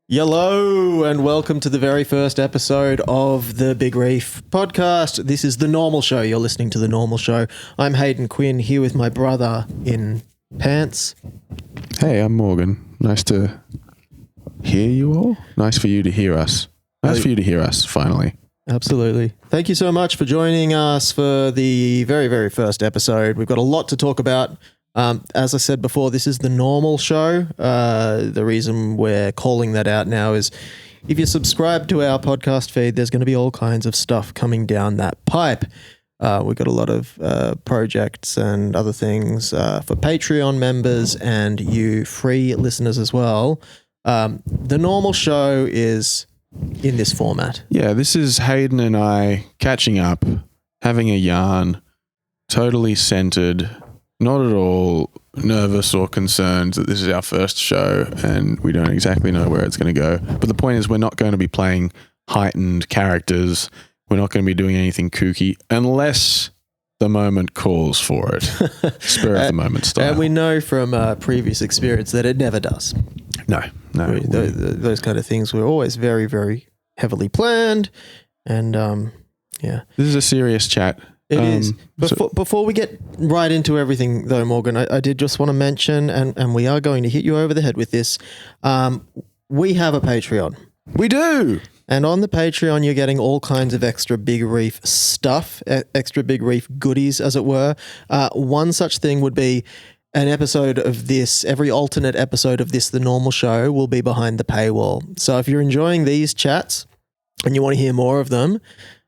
Hello and welcome to the very first episode of the Big Reef podcast. This is The Normal Show. You're listening to The Normal Show. I'm Hayden Quinn here with my brother in pants. Hey, I'm Morgan. Nice to hear you all. Nice for you to hear us. Nice for you to hear us, finally. Absolutely. Thank you so much for joining us for the very, very first episode. We've got a lot to talk about. As I said before, this is The Normal Show. The reason we're calling that out now is if you subscribe to our podcast feed, there's going to be all kinds of stuff coming down that pipe. We've got a lot of projects and other things for Patreon members and you free listeners as well. The Normal Show is in this format. Yeah, this is Hayden and I catching up, having a yarn, totally centered, not at all nervous or concerned that this is our first show and we don't exactly know where it's going to go. But the point is we're not going to be playing heightened characters. We're not going to be doing anything kooky unless the moment calls for it. Spur of the moment style. And we know from previous experience that it never does. No. Those kind of things were always very, very heavily planned. And yeah. This is a serious chat. It is. Before we get right into everything, though, Morgan, I did just want to mention, and we are going to hit you over the head with this. We have a Patreon. We do. And on the Patreon, you're getting all kinds of extra Big Reef stuff, extra Big Reef goodies, as it were. One such thing would be an episode of this, every alternate episode of this, The Normal Show, will be behind the paywall. So if you're enjoying these chats and you want to hear more of them,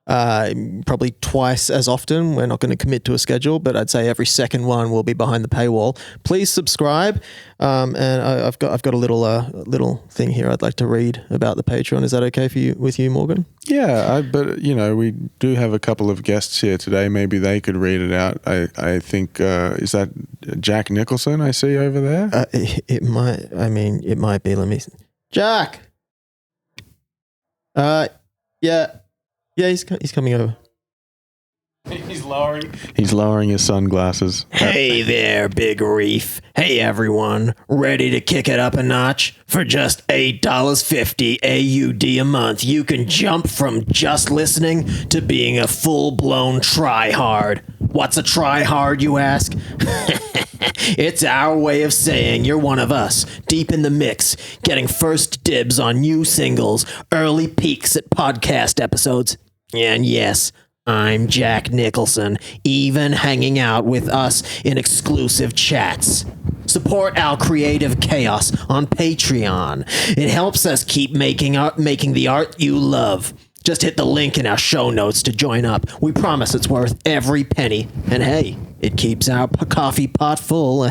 probably twice as often. We're not going to commit to a schedule, but I'd say every second one will be behind the paywall. Please subscribe. And I've got a little thing here I'd like to read about the Patreon. Is that okay with you, Morgan? Yeah, but we do have a couple of guests here today. Maybe they could read it out. I think is that Jack Nicholson I see over there? It might. I mean, it might be. Let me. Jack. Yeah. Yeah, he's coming over. He's lowering his sunglasses. Hey there, Big Reef. Hey, everyone. Ready to kick it up a notch? For just $8.50 AUD a month, you can jump from just listening to being a full-blown try-hard. What's a try-hard, you ask? It's our way of saying you're one of us, deep in the mix, getting first dibs on new singles, early peeks at podcast episodes. And yes, I'm Jack Nicholson, even hanging out with us in exclusive chats. Support our creative chaos on Patreon. It helps us keep making the art you love. Just hit the link in our show notes to join up. We promise it's worth every penny. And hey, it keeps our coffee pot full.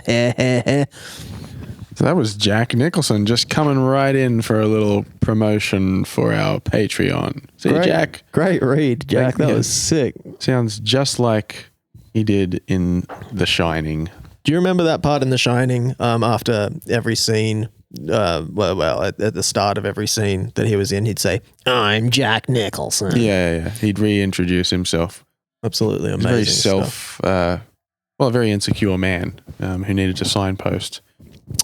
So that was Jack Nicholson just coming right in for a little promotion for our Patreon. See, Jack? Great read, Jack. That was sick. Sounds just like he did in The Shining. Do you remember that part in The Shining after every scene? At the start of every scene that he was in, he'd say, "I'm Jack Nicholson." Yeah. He'd reintroduce himself. Absolutely amazing. A very insecure man who needed to signpost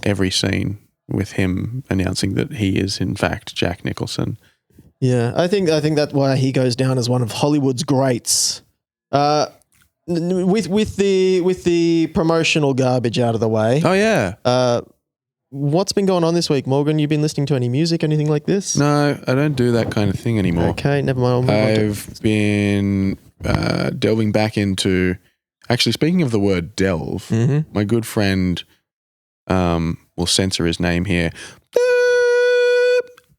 every scene with him announcing that he is in fact Jack Nicholson. Yeah, I think that's why he goes down as one of Hollywood's greats. With the promotional garbage out of the way. Oh yeah. What's been going on this week, Morgan? You been listening to any music, anything like this? No, I don't do that kind of thing anymore. Okay, never mind. I've been delving back into. Actually, speaking of the word delve, my good friend. We'll censor his name here,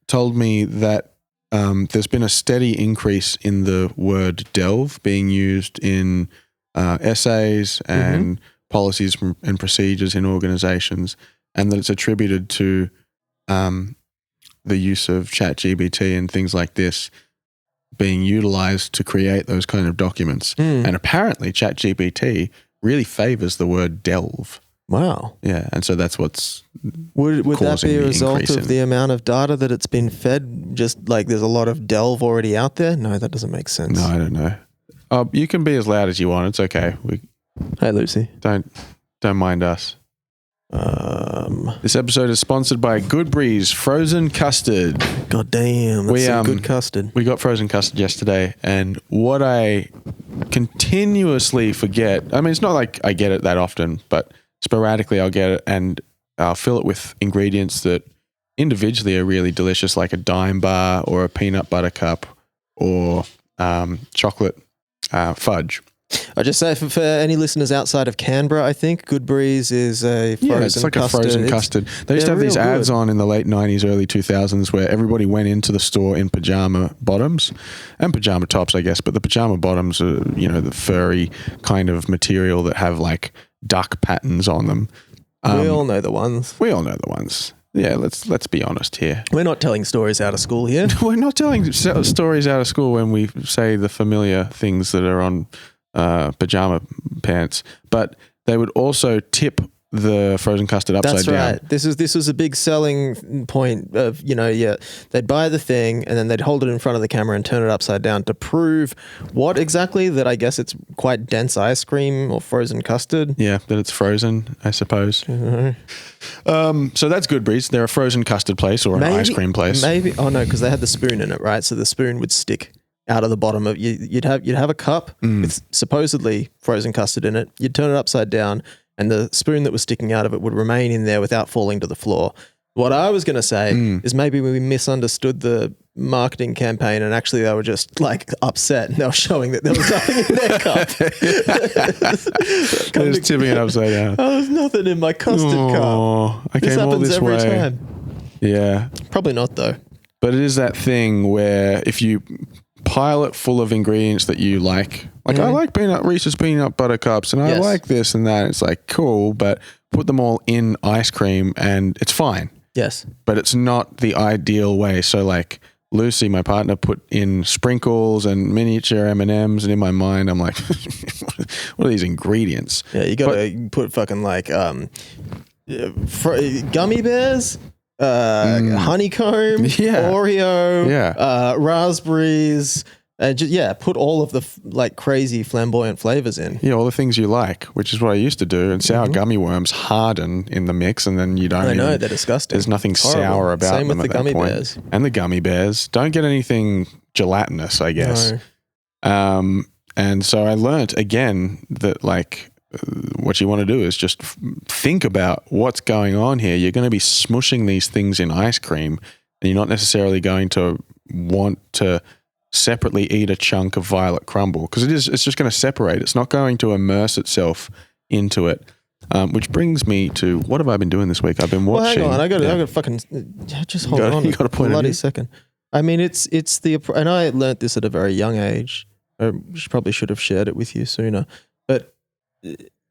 told me that there's been a steady increase in the word delve being used in essays and policies and procedures in organizations, and that it's attributed to the use of ChatGPT and things like this being utilized to create those kind of documents. And apparently ChatGPT really favors the word delve. Wow. Yeah, and so that's what's would that be a result of the amount of data that it's been fed? Just like there's a lot of delve already out there? No, that doesn't make sense. No, I don't know. You can be as loud as you want. It's okay. Hey, Lucy. Don't mind us. This episode is sponsored by Good Breeze Frozen Custard. God damn, that's some good custard. We got frozen custard yesterday, and what I continuously forget, I mean, it's not like I get it that often, but sporadically I'll get it, and I'll fill it with ingredients that individually are really delicious, like a dime bar or a peanut butter cup or chocolate fudge. I just say for any listeners outside of Canberra, I think Good Breeze is a frozen custard. It's like a frozen custard. They used to have these ads on in the late 90s, early 2000s where everybody went into the store in pajama bottoms and pajama tops, I guess, but the pajama bottoms are, the furry kind of material that have like duck patterns on them. We all know the ones. Yeah, let's be honest here. We're not telling stories out of school here. We're not telling stories out of school when we say the familiar things that are on pajama pants, but they would also tip the frozen custard upside down. That's right. This was a big selling point of, they'd buy the thing and then they'd hold it in front of the camera and turn it upside down to prove what exactly? That I guess it's quite dense ice cream or frozen custard. Yeah, that it's frozen, I suppose. Mm-hmm. So that's Good Breeze. They're a frozen custard place or an ice cream place. Maybe. Oh no, because they had the spoon in it, right? So the spoon would stick out of the bottom of you'd have a cup with supposedly frozen custard in it. You'd turn it upside down, and the spoon that was sticking out of it would remain in there without falling to the floor. What I was going to say is maybe we misunderstood the marketing campaign, and actually they were just like upset, and they were showing that there was nothing in their cup. They're just tipping it upside down. Oh, there's nothing in my custard cup. I came all this way. This happens every time. Yeah. Probably not though. But it is that thing where if you pile it full of ingredients that you like I like Reese's peanut butter cups and I like this and that. It's like, cool, but put them all in ice cream and it's fine. Yes. But it's not the ideal way. So like Lucy, my partner, put in sprinkles and miniature M&Ms, and in my mind, I'm like, what are these ingredients? Yeah, you got to put fucking like gummy bears, honeycomb, Oreo, raspberries, and just, put all of the like crazy flamboyant flavors in. Yeah, all the things you like, which is what I used to do. And sour gummy worms harden in the mix, and then you don't. I know, they're disgusting. There's nothing sour about them. Same with the gummy bears. And the gummy bears don't get anything gelatinous, I guess. No. And so I learnt again that like what you want to do is just think about what's going on here. You're going to be smushing these things in ice cream, and you're not necessarily going to want to separately eat a chunk of violet crumble because it's just going to separate. It's not going to immerse itself into it. Which brings me to what have I been doing this week? I've been watching. Well, hang on, I got to fucking just hold on. You got a point. Bloody second. I mean, it's the and I learnt this at a very young age. I probably should have shared it with you sooner, but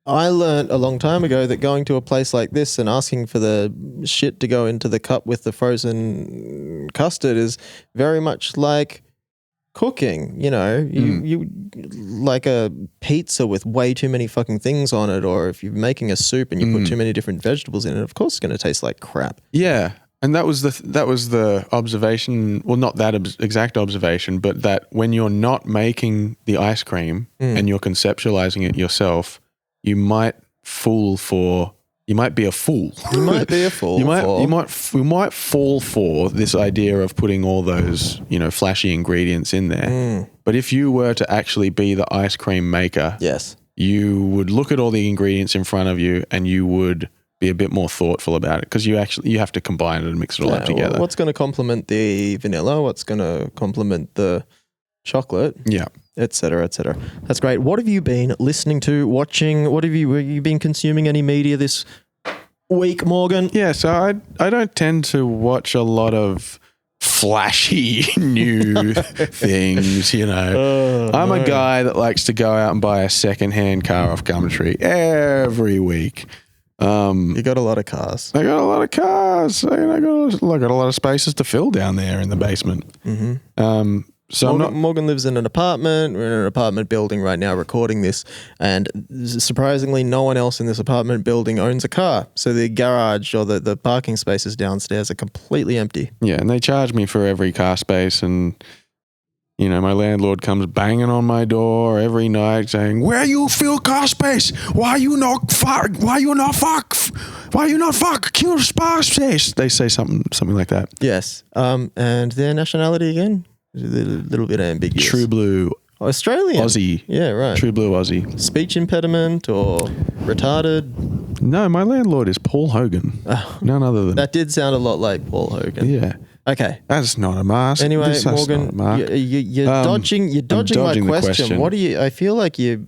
I learnt a long time ago that going to a place like this and asking for the shit to go into the cup with the frozen custard is very much like cooking. You like a pizza with way too many fucking things on it, or if you're making a soup and you put too many different vegetables in it, of course it's going to taste like crap. Yeah. And that was the observation, well, not that exact observation, but that when you're not making the ice cream and you're conceptualizing it yourself, you might be a fool. You might be a fool. You might fall for this idea of putting all those, flashy ingredients in there. But if you were to actually be the ice cream maker, yes, you would look at all the ingredients in front of you and you would be a bit more thoughtful about it because you have to combine it and mix it all up together. What's going to complement the vanilla? What's going to complement the chocolate? Yeah. Et cetera, et cetera. That's great. What have you been listening to, watching? Were you been consuming any media this week, Morgan? Yeah, so I don't tend to watch a lot of flashy new things, I'm a guy that likes to go out and buy a secondhand car off Gumtree every week. You got a lot of cars. I got a lot of cars. I got a lot of spaces to fill down there in the basement. Mm-hmm. So Morgan lives in an apartment. We're in an apartment building right now recording this, and surprisingly no one else in this apartment building owns a car. So the garage or the parking spaces downstairs are completely empty. Yeah, and they charge me for every car space, and You know, my landlord comes banging on my door every night saying, "Where you Phil Cospace? Why you not fuck? Why you not fuck? Why you not fuck? Kill Space." They say something like that. Yes. And their nationality again? A little bit ambiguous. True blue. Australian. Aussie. Yeah, right. True blue Aussie. Speech impediment or retarded? No, my landlord is Paul Hogan. None other than That did sound a lot like Paul Hogan. Yeah. Okay. That's not a mask. Anyway, Morgan, you're dodging my question. What do you? I feel like you've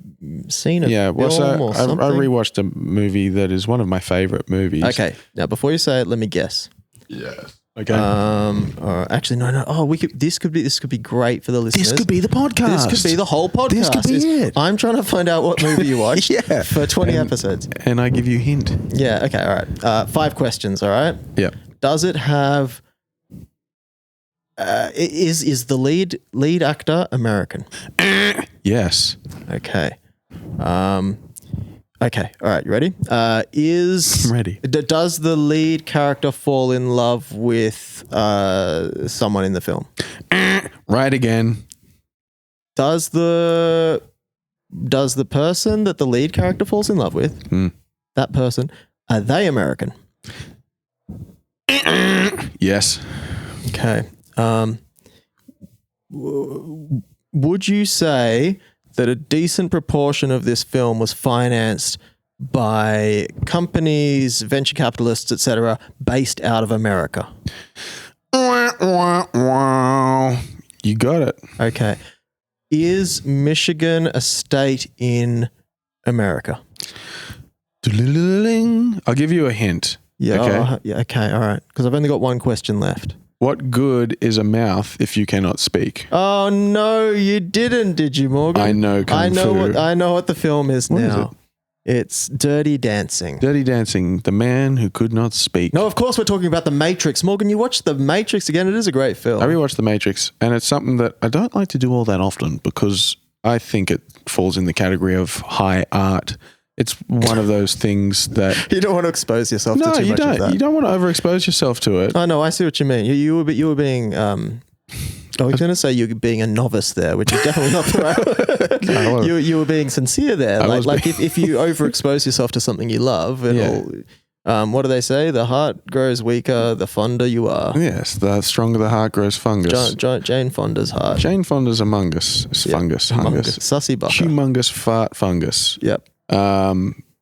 seen a film or something. I rewatched a movie that is one of my favorite movies. Okay. Now, before you say it, let me guess. Yes. Okay. Actually, no. Oh, this could be great for the listeners. This could be the podcast. This could be the whole podcast. This could be it. I'm trying to find out what movie you watched for 20 episodes. And I give you a hint. Yeah. Okay. All right. 5 questions. All right. Yeah. Does it have? Is the lead actor American? Yes. Okay. Okay. All right. You ready? I'm ready. Does the lead character fall in love with someone in the film? Right again. Does the person that the lead character falls in love with, that person, are they American? Yes. Okay. Would you say that a decent proportion of this film was financed by companies, venture capitalists, etc., based out of America? You got it. Okay. Is Michigan a state in America? I'll give you a hint. Yeah. Okay. Yeah. Okay. All right. Because I've only got one question left. What good is a mouth if you cannot speak? Oh no, you didn't, did you, Morgan? I know Kung Fu. I know what the film is What now. is it? It's Dirty Dancing. Dirty Dancing, the man who could not speak. No, of course we're talking about The Matrix. Morgan, you watched The Matrix again. It is a great film. I rewatched The Matrix, and it's something that I don't like to do all that often because I think it falls in the category of high art. It's one of those things that you don't want to expose yourself to too much of that. No, you don't want to overexpose yourself to it. Oh no, I see what you mean. You were being. I was going to say you were being a novice there, which is definitely not the right. You were being sincere there. If you overexpose yourself to something you love, it'll. What do they say? The heart grows weaker the fonder you are. Yes, the stronger the heart grows fungus. Jane Fonda's heart. Jane Fonda's among us. Fungus. Sussy bucker. Humongous fart fungus. Yep.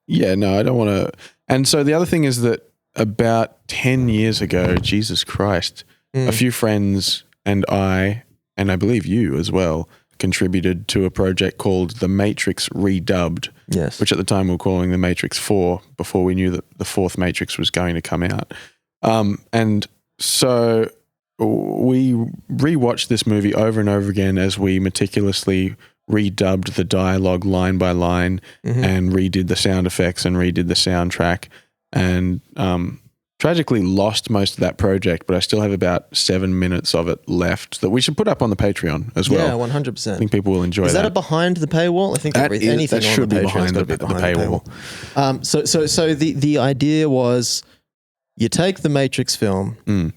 Yeah, no, I don't want to. And so the other thing is that about 10 years ago, Jesus Christ, a few friends and I believe you as well, contributed to a project called The Matrix Redubbed. Yes. Which at the time we were calling The Matrix 4 before we knew that the fourth Matrix was going to come out. And so we rewatched this movie over and over again as we meticulously redubbed the dialogue line by line and redid the sound effects and redid the soundtrack and tragically lost most of that project, but I still have about 7 minutes of it left that we should put up on the Patreon as well. Yeah, 100%. I think people will enjoy that. Is that a behind the paywall? I think anything that should on the be behind the paywall. So the idea was you take the Matrix film,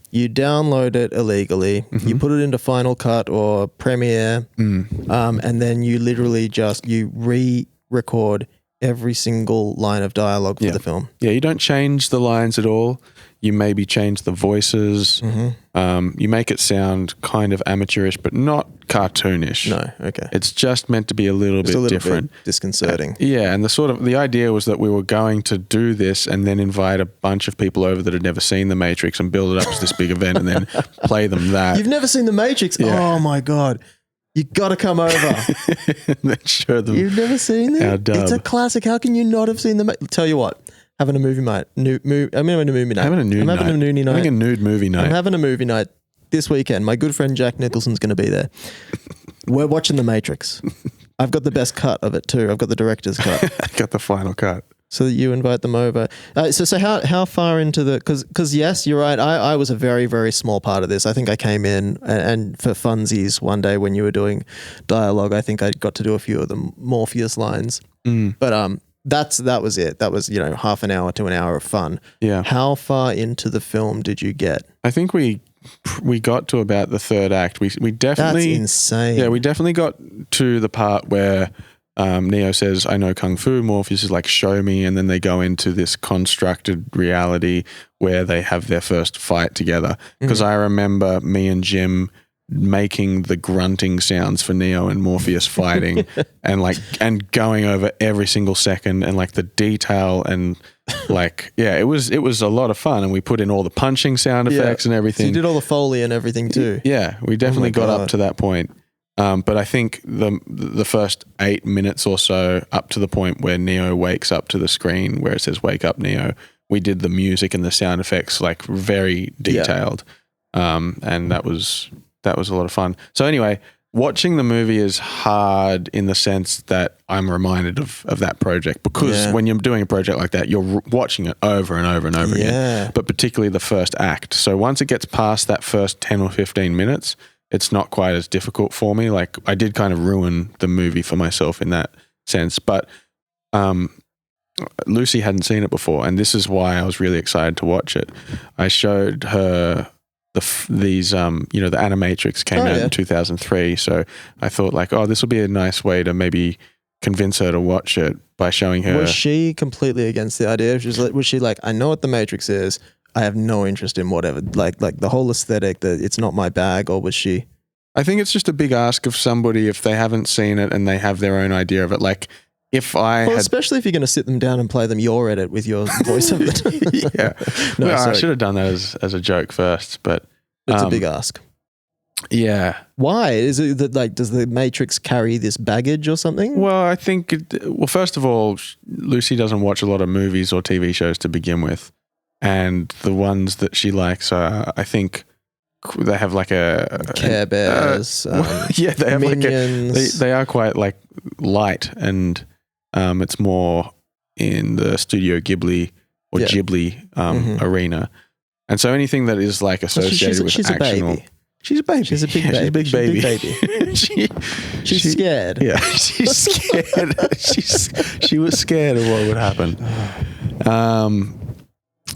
you download it illegally, you put it into Final Cut or Premiere, and then you literally you re-record every single line of dialogue for the film. Yeah, you don't change the lines at all. You maybe change the voices. You make it sound kind of amateurish, but not cartoonish. No, okay. It's just meant to be a little bit different. Disconcerting. Yeah, and the idea was that we were going to do this and then invite a bunch of people over that had never seen The Matrix and build it up as this big event and then play them that. You've never seen The Matrix? Yeah. Oh my God. You got to come over. And then show them. You've never seen it? It's a classic. How can you not have seen Tell you what, having a movie night. I'm having a movie night. Having a nude night. Having a nude movie night. I'm having a movie night this weekend. My good friend Jack Nicholson's going to be there. We're watching The Matrix. I've got the best cut of it too. I've got the director's cut. I got the final cut. So that you invite them over. So how far into the... Because yes, you're right. I was a very, very small part of this. I think I came in and for funsies one day when you were doing dialogue, I think I got to do a few of the Morpheus lines. But that was it. That was, half an hour to an hour of fun. Yeah. How far into the film did you get? I think we we got to about the third act. We definitely That's insane. Yeah, we definitely got to the part where Neo says, "I know kung fu." Morpheus is like, "Show me," and then they go into this constructed reality where they have their first fight together. Because I remember me and Jim making the grunting sounds for Neo and Morpheus fighting, and going over every single second, and like the detail, and like, yeah, it was a lot of fun. And we put in all the punching sound effects and everything. So you did all the Foley and everything too. Yeah, we definitely got up to that point. But I think the first 8 minutes or so, up to the point where Neo wakes up to the screen where it says "Wake up, Neo," we did the music and the sound effects like very detailed, and that was a lot of fun. So anyway, watching the movie is hard in the sense that I'm reminded of that project, because when you're doing a project like that, you're watching it over and over and over again. But particularly the first act. So once it gets past that first 10 or 15 minutes. It's not quite as difficult for me. Like, I did kind of ruin the movie for myself in that sense. But Lucy hadn't seen it before, and this is why I was really excited to watch it. I showed her the Animatrix came out in 2003. So I thought like, this will be a nice way to maybe convince her to watch it by showing her. Was she completely against the idea? Was she like, I know what the Matrix is, I have no interest in whatever, like the whole aesthetic, that it's not my bag, or was she? I think it's just a big ask of somebody if they haven't seen it and they have their own idea of it. Like, especially if you're going to sit them down and play them your edit with your voice of it. I should have done that as a joke first, but it's a big ask. Yeah. Why? Is it that, like, does the Matrix carry this baggage or something? Well, I think, first of all, Lucy doesn't watch a lot of movies or TV shows to begin with. And the ones that she likes are, I think, they have like a Care Bears. They have Minions. They are quite like light, and it's more in the Studio Ghibli or Ghibli arena. And so anything that is like associated with she's action, a baby. She's a baby. She's a big baby. She's a big baby. She's scared. Yeah, she's scared. She was scared of what would happen.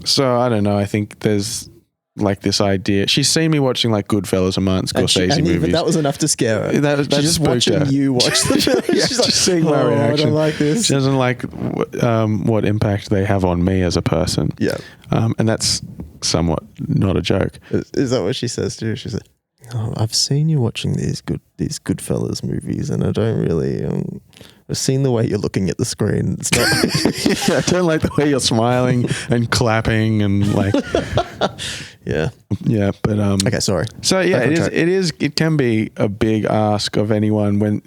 So I don't know. I think there's like this idea. She's seen me watching like Goodfellas and Martin Scorsese movies. That was enough to scare her. That She's just watching you watch the film. She's like, just seeing my reaction. I don't like this. She doesn't like what impact they have on me as a person. Yeah. And that's somewhat not a joke. Is that what she says too? She's like, I've seen you watching these Goodfellas movies, and I don't really. I've seen the way you're looking at the screen. It's not. I don't like the way you're smiling and clapping and like. Yeah. But okay, sorry. So yeah, it can be a big ask of anyone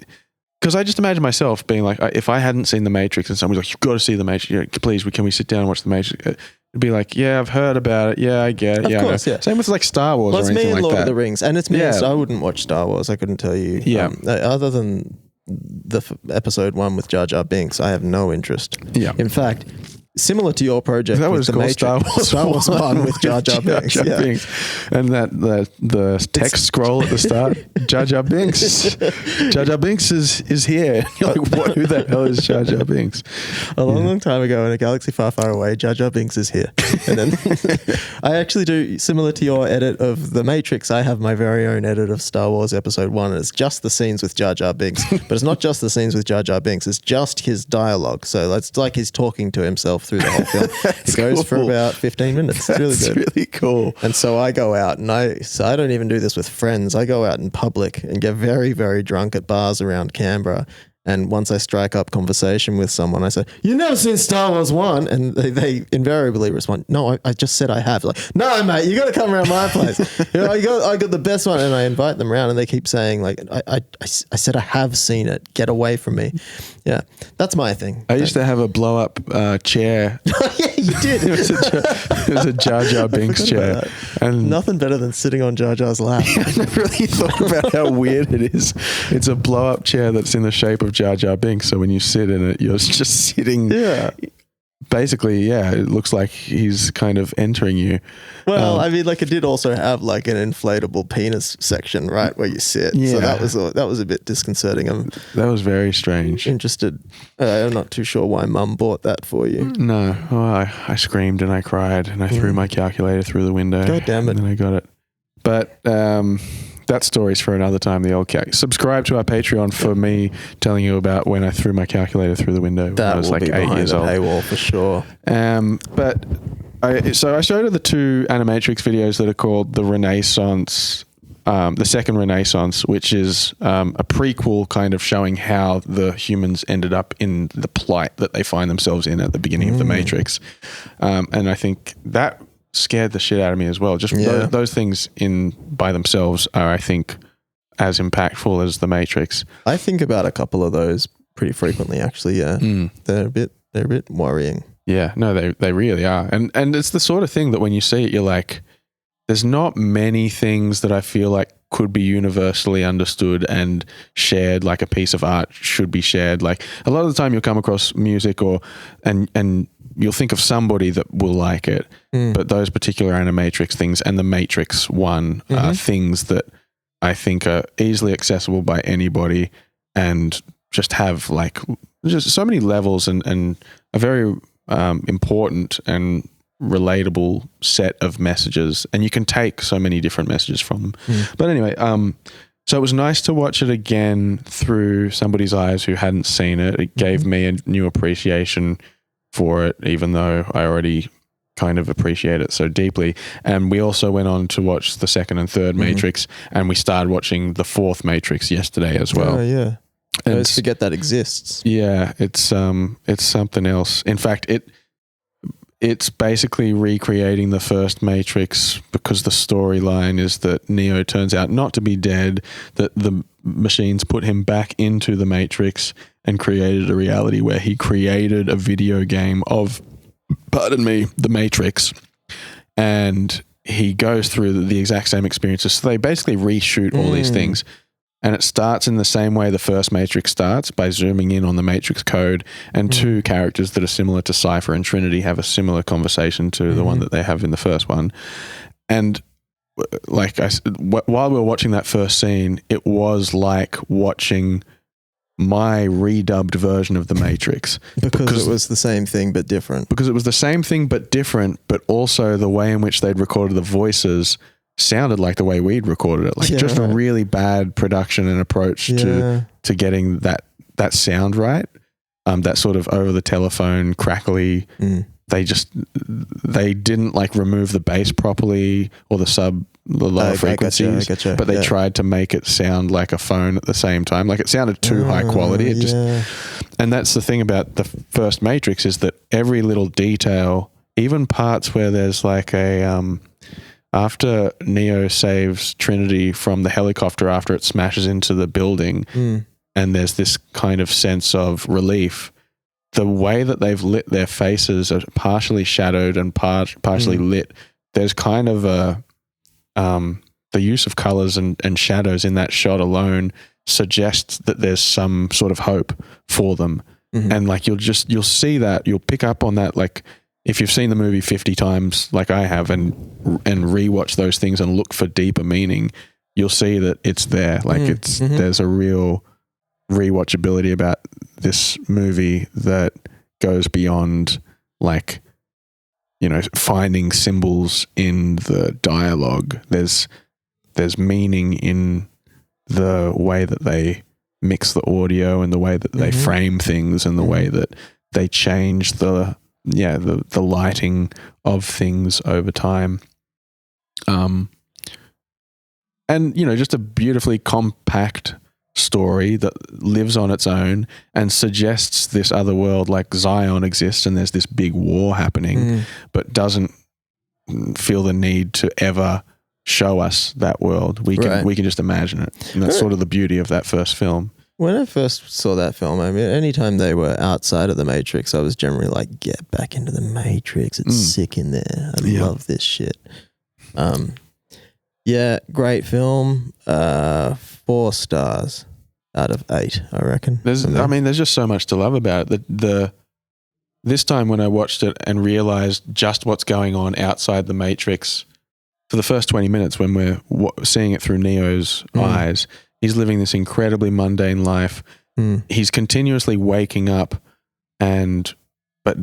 because I just imagine myself being like, if I hadn't seen The Matrix and somebody's like, you've got to see The Matrix, please, can we sit down and watch The Matrix? It'd be like, yeah, I've heard about it. Yeah, I get it. Of course, yeah. Same with like Star Wars or anything like that. It's me and Lord of the Rings, and it's me. Yeah. So I wouldn't watch Star Wars. I couldn't tell you. Yeah. Other than the episode 1 with Jar Jar Binks, I have no interest. Yeah. In fact, similar to your project, that was the Matrix, Star Wars 1 with Jar Jar Binks. And the text scroll at the start, Jar Jar Binks. Jar Jar Binks is here. You're like, who the hell is Jar Jar Binks? A long time ago in a galaxy far, far away, Jar Jar Binks is here. And then I actually do, similar to your edit of The Matrix, I have my very own edit of Star Wars Episode 1, and it's just the scenes with Jar Jar Binks. But it's not just the scenes with Jar Jar Binks, it's just his dialogue. So it's like he's talking to himself through the whole film. It goes for about 15 minutes. It's really good. That's really cool. And so I go out, and I don't even do this with friends. I go out in public and get very, very drunk at bars around Canberra. And once I strike up conversation with someone, I say, "You've never seen Star Wars 1?" And they invariably respond, "No, I just said I have." Like, "No, mate, you got to come around my place. I got the best one." And I invite them around, and they keep saying, like, I said I have seen it. Get away from me. Yeah, that's my thing. I used to have a blow up chair. Yeah, you did. It was a Jar Jar Binks chair. And nothing better than sitting on Jar Jar's lap. I never really thought about how weird it is. It's a blow up chair that's in the shape of Jar Jar Binks. So when you sit in it, you're just sitting. Yeah. Basically, yeah, it looks like he's kind of entering you. Well, I mean, like, it did also have like an inflatable penis section, right, where you sit. Yeah. So that was a bit disconcerting. That was very strange. Interested. I'm not too sure why Mum bought that for you. No. I screamed and I cried and I threw my calculator through the window. God damn it. And then I got it But that story's for another time, the old calc. Subscribe to our Patreon for me telling you about when I threw my calculator through the window when I was like 8 years old. Paywall for sure. But I showed her the 2 Animatrix videos that are called The Renaissance, the Second Renaissance, which is a prequel kind of showing how the humans ended up in the plight that they find themselves in at the beginning of the Matrix. And I think that scared the shit out of me as well. Just those things in by themselves are, I think, as impactful as the Matrix. I think about a couple of those pretty frequently, actually. Yeah, they're a bit worrying. Yeah, no, they really are, and it's the sort of thing that when you see it, you're like, there's not many things that I feel like could be universally understood and shared, like a piece of art should be shared. Like a lot of the time you'll come across music and you'll think of somebody that will like it, but those particular Animatrix things and the Matrix one are things that I think are easily accessible by anybody and just have like just so many levels and a very important and relatable set of messages, and you can take so many different messages from them. But anyway, so it was nice to watch it again through somebody's eyes who hadn't seen it. It gave me a new appreciation for it, even though I already kind of appreciate it so deeply. And we also went on to watch the second and third Matrix, and we started watching the fourth Matrix yesterday as well. Oh yeah, I always forget that exists. Yeah, it's something else. In fact, it's basically recreating the first Matrix, because the storyline is that Neo turns out not to be dead, that the machines put him back into the Matrix and created a reality where he created a video game of, the Matrix, and he goes through the exact same experiences. So they basically reshoot all these things. And it starts in the same way the first Matrix starts, by zooming in on the Matrix code, and 2 characters that are similar to Cypher and Trinity have a similar conversation to the one that they have in the first one. And like while we were watching that first scene, it was like watching my redubbed version of the Matrix. Because it was the same thing but different. Because it was the same thing but different, but also the way in which they'd recorded the voices sounded like the way we'd recorded it. Like just a really bad production and approach to getting that sound right. That sort of over the telephone crackly. They didn't like remove the bass properly or the lower frequencies, but they tried to make it sound like a phone at the same time. Like it sounded too high quality. And that's the thing about the first Matrix, is that every little detail, even parts where there's like after Neo saves Trinity from the helicopter after it smashes into the building, and there's this kind of sense of relief, the way that they've lit their faces are partially shadowed and partially lit. There's kind of the use of colors and shadows in that shot alone suggests that there's some sort of hope for them. And like you'll see that, you'll pick up on that, like if you've seen the movie 50 times like I have and rewatch those things and look for deeper meaning, you'll see that it's there. Like there's a real rewatchability about this movie that goes beyond like, you know, finding symbols in the dialogue. There's meaning in the way that they mix the audio and the way that they frame things and the way that they change the lighting of things over time. And, you know, just a beautifully compact story that lives on its own and suggests this other world like Zion exists and there's this big war happening, but doesn't feel the need to ever show us that world. We can just imagine it. And that's sort of the beauty of that first film. When I first saw that film, I mean, anytime they were outside of the Matrix, I was generally like, get back into the Matrix. It's sick in there. I love this shit. Yeah, great film. 4 stars out of 8, I reckon. There's just so much to love about it. This time when I watched it and realized just what's going on outside the Matrix, for the first 20 minutes when we're seeing it through Neo's eyes, he's living this incredibly mundane life. He's continuously waking up but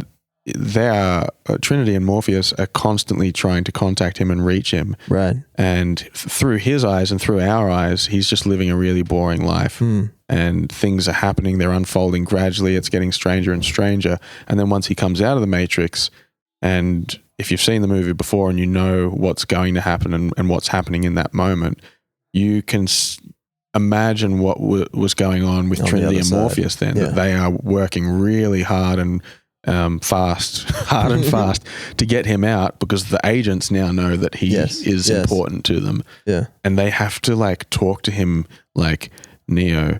they are Trinity and Morpheus are constantly trying to contact him and reach him. Right. And through his eyes and through our eyes, he's just living a really boring life. And things are happening. They're unfolding gradually. It's getting stranger and stranger. And then once he comes out of the Matrix, and if you've seen the movie before and you know what's going to happen and what's happening in that moment, you can imagine what was going on with Trinity and Morpheus then, that they are working really hard and fast to get him out, because the agents now know that he is important to them. Yeah. And they have to like talk to him like, Neo,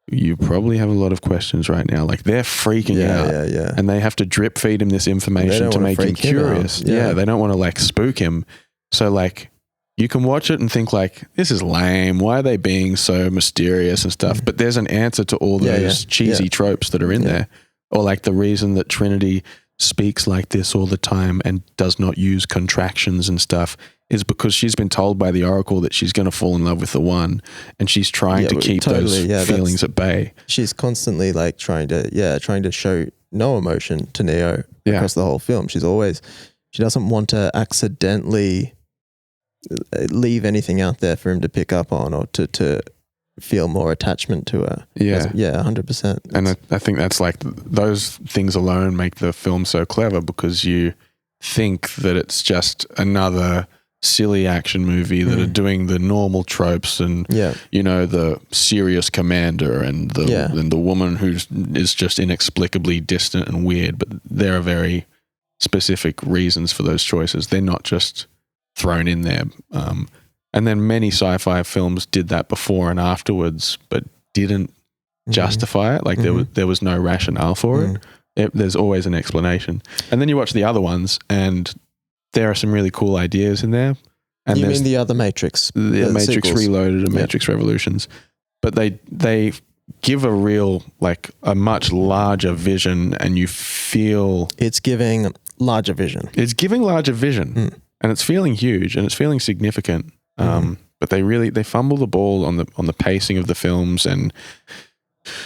you probably have a lot of questions right now. Like they're freaking out. And they have to drip feed him this information to make him curious. They don't want to like spook him. So like you can watch it and think like, this is lame. Why are they being so mysterious and stuff? But there's an answer to all those cheesy tropes that are in there. Or like the reason that Trinity speaks like this all the time and does not use contractions and stuff is because she's been told by the Oracle that she's going to fall in love with the One, and she's trying to keep those feelings at bay. She's constantly like trying to show no emotion to Neo across the whole film. She doesn't want to accidentally leave anything out there for him to pick up on or to feel more attachment to her. 100%. And I think that's like those things alone make the film so clever, because you think that it's just another silly action movie that are doing the normal tropes and you know, the serious commander and the woman who is just inexplicably distant and weird, but there are very specific reasons for those choices. They're not just thrown in there. And then many sci-fi films did that before and afterwards, but didn't justify it. Like there was no rationale for it. There's always an explanation. And then you watch the other ones and there are some really cool ideas in there. And you mean the other Matrix? The Matrix sequels. Reloaded and Matrix Revolutions. But they give a much larger vision, and you feel... It's giving larger vision. And it's feeling huge and it's feeling significant. But they fumble the ball on the pacing of the films, and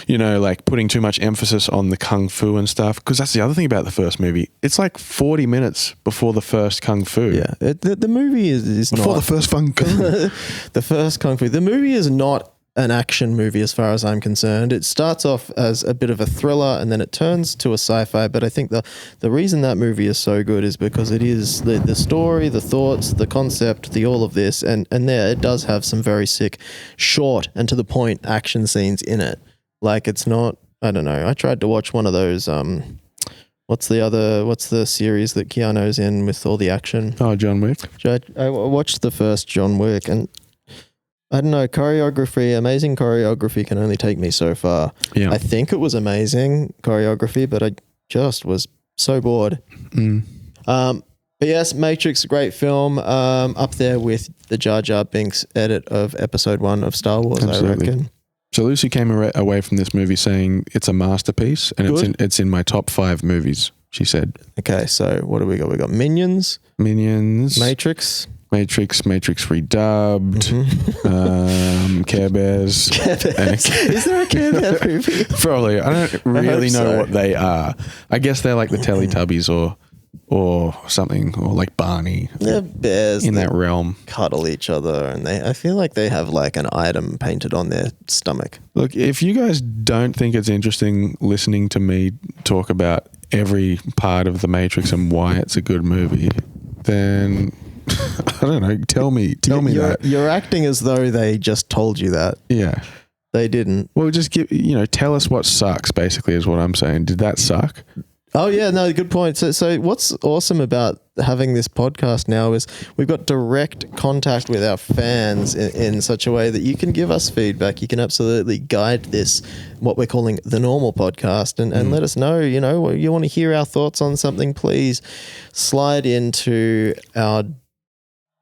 you know, like putting too much emphasis on the kung fu and stuff, because that's the other thing about the first movie. It's like 40 minutes before the first kung fu. Yeah, the movie is before not the first kung fu. The first kung fu. The movie is not an action movie as far as I'm concerned. It starts off as a bit of a thriller and then it turns to a sci-fi, but I think the reason that movie is so good is because it is the story, the thoughts, the concept, the all of this, and there it does have some very sick, short and to the point action scenes in it. Like it's not, I don't know, I tried to watch one of those, what's the series that Keanu's in with all the action? Oh, John Wick. I watched the first John Wick, and I don't know, amazing choreography can only take me so far. Yeah. I think it was amazing choreography, but I just was so bored. But yes, Matrix, great film. Up there with the Jar Jar Binks edit of Episode 1 of Star Wars, absolutely. I reckon. So Lucy came away from this movie saying it's a masterpiece, and it's in my top 5 movies, she said. Okay, so what do we got? We got Minions, Matrix redubbed, Care Bears. Is there a Care Bear movie? Probably. I don't really know what they are. I guess they're like the Teletubbies or something, or like Barney. They're bears in that realm. Cuddle each other, and I feel like they have like an item painted on their stomach. Look, if you guys don't think it's interesting listening to me talk about every part of The Matrix and why it's a good movie, then I don't know. Tell me that. You're acting as though they just told you that. Yeah. They didn't. Well, just tell us what sucks, basically, is what I'm saying. Did that suck? Oh, yeah, no, good point. So what's awesome about having this podcast now is we've got direct contact with our fans in such a way that you can give us feedback. You can absolutely guide this, what we're calling the normal podcast, and let us know, you want to hear our thoughts on something, please slide into our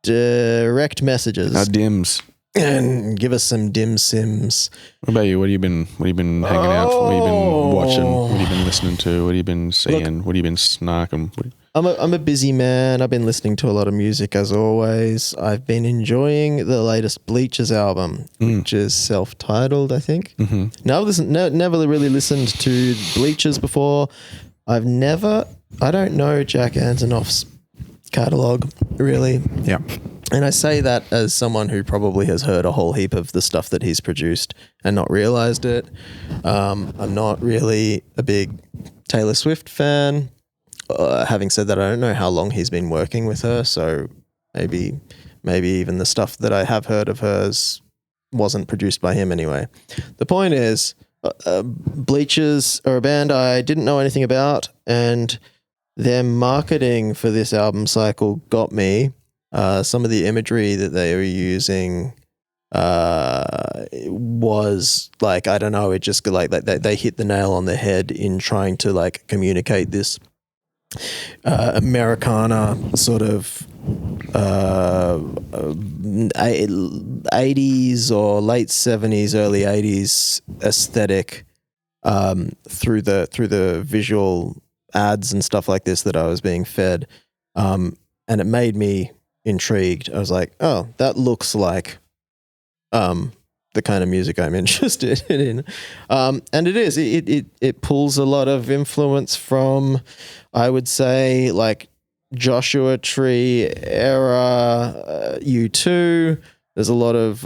direct messages. Our DIMs. And give us some dim sims. What about you? What have you been hanging out for? What have you been watching? What have you been listening to? What have you been seeing? What have you been snarking? I'm a busy man. I've been listening to a lot of music as always. I've been enjoying the latest Bleachers album, which is self-titled, I think. Never really listened to Bleachers before. I don't know Jack Antonoff's catalog really. Yeah. And I say that as someone who probably has heard a whole heap of the stuff that he's produced and not realized it. I'm not really a big Taylor Swift fan. Having said that, I don't know how long he's been working with her, so maybe even the stuff that I have heard of hers wasn't produced by him anyway. The point is, Bleachers are a band I didn't know anything about, and their marketing for this album cycle got me. Some of the imagery that they were using was like, I don't know, it just like they hit the nail on the head in trying to like communicate this Americana sort of 80s or late 70s, early 80s aesthetic through the visual ads and stuff like this that I was being fed, and it made me intrigued. I was like, oh, that looks like the kind of music I'm interested in. And it is. It pulls a lot of influence from, I would say, like Joshua Tree era U2. There's a lot of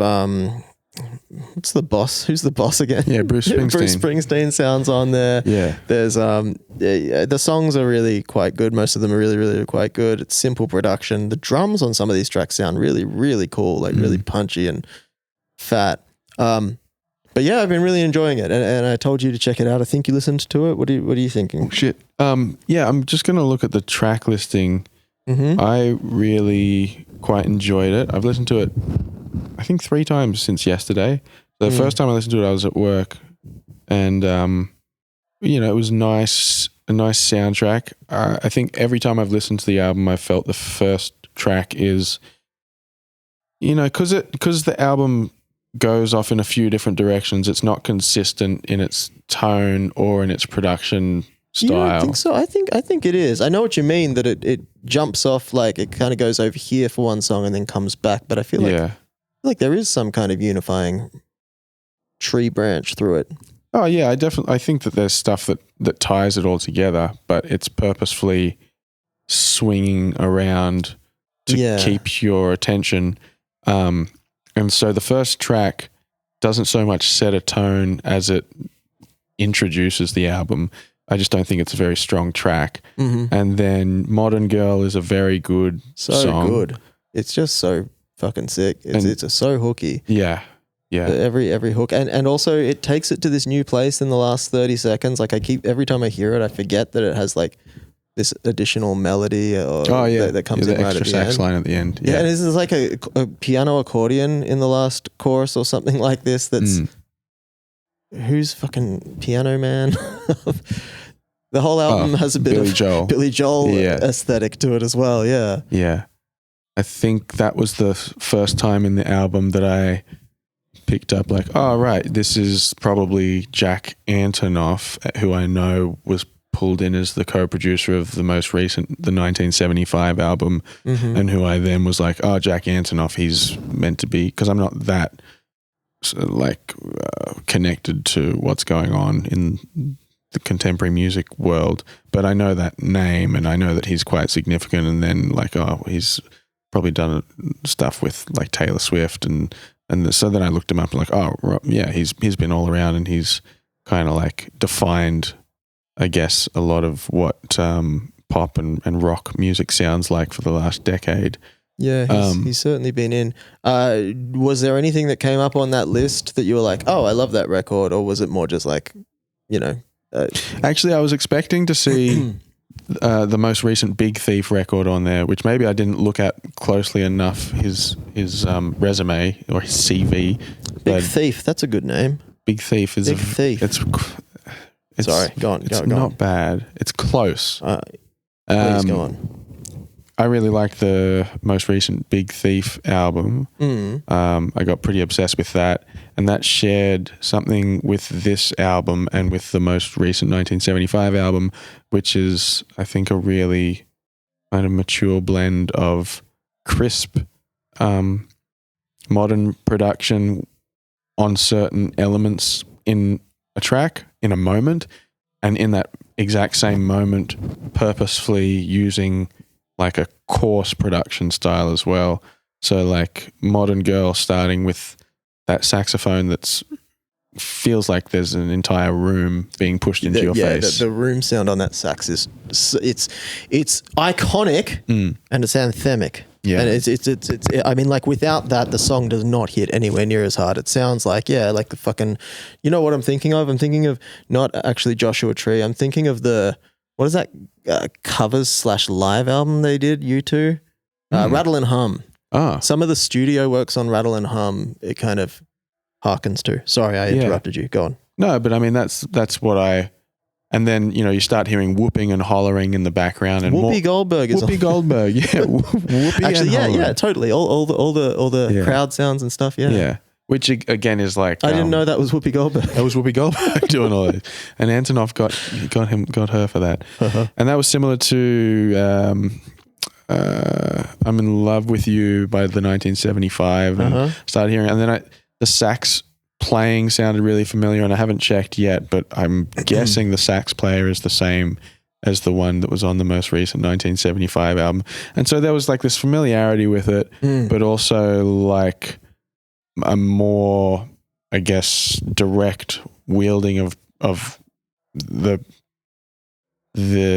what's the boss? Who's the boss again? Yeah, Bruce Springsteen. Bruce Springsteen sounds on there. Yeah. There's the songs are really quite good. Most of them are really, really quite good. It's simple production. The drums on some of these tracks sound really, really cool, like really punchy and fat. But yeah, I've been really enjoying it, and I told you to check it out. I think you listened to it. What are you thinking? Oh, shit. Yeah, I'm just gonna look at the track listing. Mm-hmm. I really quite enjoyed it. I've listened to it, I think 3 times since yesterday. The first time I listened to it, I was at work, and it was nice, a nice soundtrack. I think every time I've listened to the album, I felt the first track is, because the album goes off in a few different directions. It's not consistent in its tone or in its production style. Yeah, I think so. I think it is. I know what you mean, that it jumps off, like it kind of goes over here for one song and then comes back. But I feel like there is some kind of unifying tree branch through it. Oh yeah, I think that there's stuff that ties it all together, but it's purposefully swinging around to keep your attention. And so the first track doesn't so much set a tone as it introduces the album. I just don't think it's a very strong track. Mm-hmm. And then Modern Girl is a very good song. So good. It's just so fucking sick. It's so hooky. Yeah. Yeah. Every hook. And also it takes it to this new place in the last 30 seconds. Like every time I hear it, I forget that it has like this additional melody that comes in right at the extra sax end. line at the end. Yeah, and this is like a piano accordion in the last chorus or something like this. That's who's fucking Piano Man? The whole album has a bit of Billy Joel aesthetic to it as well. Yeah. Yeah. I think that was the first time in the album that I picked up like, oh, right, this is probably Jack Antonoff, who I know was pulled in as the co-producer of the most recent, the 1975 album, and who I then was like, oh, Jack Antonoff, he's meant to be, because I'm not that connected to what's going on in the contemporary music world, but I know that name and I know that he's quite significant. And then like, oh, he's probably done stuff with like Taylor Swift so then I looked him up and like, oh yeah, he's been all around, and he's kind of like defined, I guess, a lot of what pop and rock music sounds like for the last decade. Yeah, he's certainly been in. Was there anything that came up on that list that you were like, oh, I love that record, or was it more just like, Actually, I was expecting to see the most recent Big Thief record on there, which maybe I didn't look at closely enough, his resume or his CV. Big Thief, that's a good name. Big Thief is Big Thief. It's sorry, go on. It's not bad. It's close. Please go on. I really like the most recent Big Thief album. I got pretty obsessed with that, and that shared something with this album and with the most recent 1975 album, which is, I think, a really kind of mature blend of crisp, modern production on certain elements in a track, in a moment, and in that exact same moment, purposefully using like a coarse production style as well. So like Modern Girl starting with that saxophone that's feels like there's an entire room being pushed into your face. The room sound on that sax is it's iconic and it's anthemic. Yeah. And it's I mean, like without that, the song does not hit anywhere near as hard. It sounds like, like the fucking, you know what I'm thinking of? I'm thinking of not actually Joshua Tree. I'm thinking of what is that covers / live album they did, U2? Rattle and Hum. Some of the studio works on Rattle and Hum, it kind of harkens to. Sorry, I interrupted you. Go on. No, but I mean, that's what and then, you know, you start hearing whooping and hollering in the background. And Whoopi Goldberg is Whoopi Goldberg, yeah. Whoopi actually, and yeah, totally. All the crowd sounds and stuff, Yeah. Which again is like I didn't know that was Whoopi Goldberg. That was Whoopi Goldberg doing all this, and Antonov got her for that, and that was similar to "I'm in Love with You" by the 1975, and started hearing, and then the sax playing sounded really familiar, and I haven't checked yet, but I'm guessing the sax player is the same as the one that was on the most recent 1975 album, and so there was like this familiarity with it, but also like a more, I guess, direct wielding of the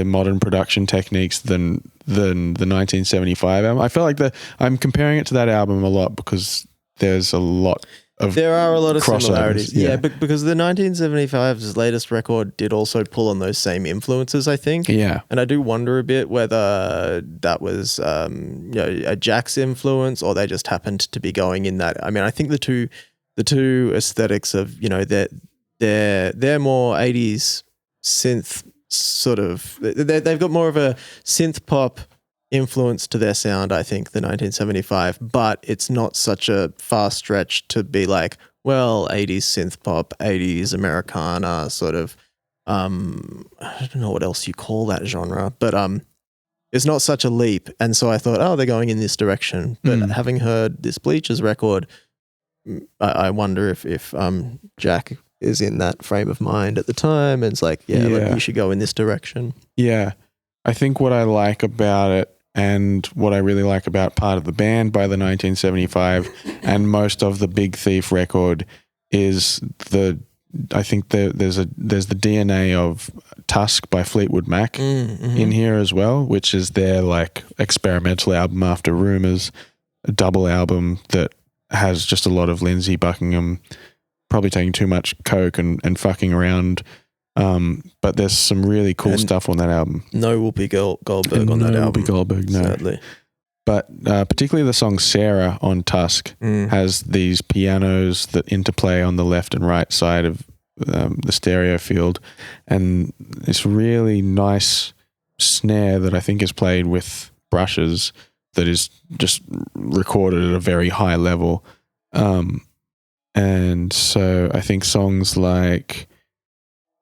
modern production techniques than the 1975 album. I felt like I'm comparing it to that album a lot because there are a lot of similarities. Yeah, but because the 1975's latest record did also pull on those same influences, I think. Yeah. And I do wonder a bit whether that was a Jack's influence or they just happened to be going in that. I mean, I think the two aesthetics of, you know, they're more 80s synth sort of, they've got more of a synth pop influence to their sound, I think, the 1975, but it's not such a far stretch to be like, well, 80s synth pop, 80s Americana sort of, I don't know what else you call that genre, but it's not such a leap. And so I thought, oh, they're going in this direction. But having heard this Bleachers record, I wonder if Jack is in that frame of mind at the time and it's like, like, you should go in this direction. Yeah. I think what I like about it, and what I really like about Part of the Band by the 1975 and most of the Big Thief record is I think there's the DNA of Tusk by Fleetwood Mac in here as well, which is their like experimental album after Rumours, a double album that has just a lot of Lindsey Buckingham probably taking too much coke and fucking around. But there's some really cool stuff on that album. No Whoopi Goldberg on that album. Whoopi Goldberg, no. Sadly. But particularly the song Sarah on Tusk has these pianos that interplay on the left and right side of the stereo field. And this really nice snare that I think is played with brushes that is just recorded at a very high level. And so I think songs like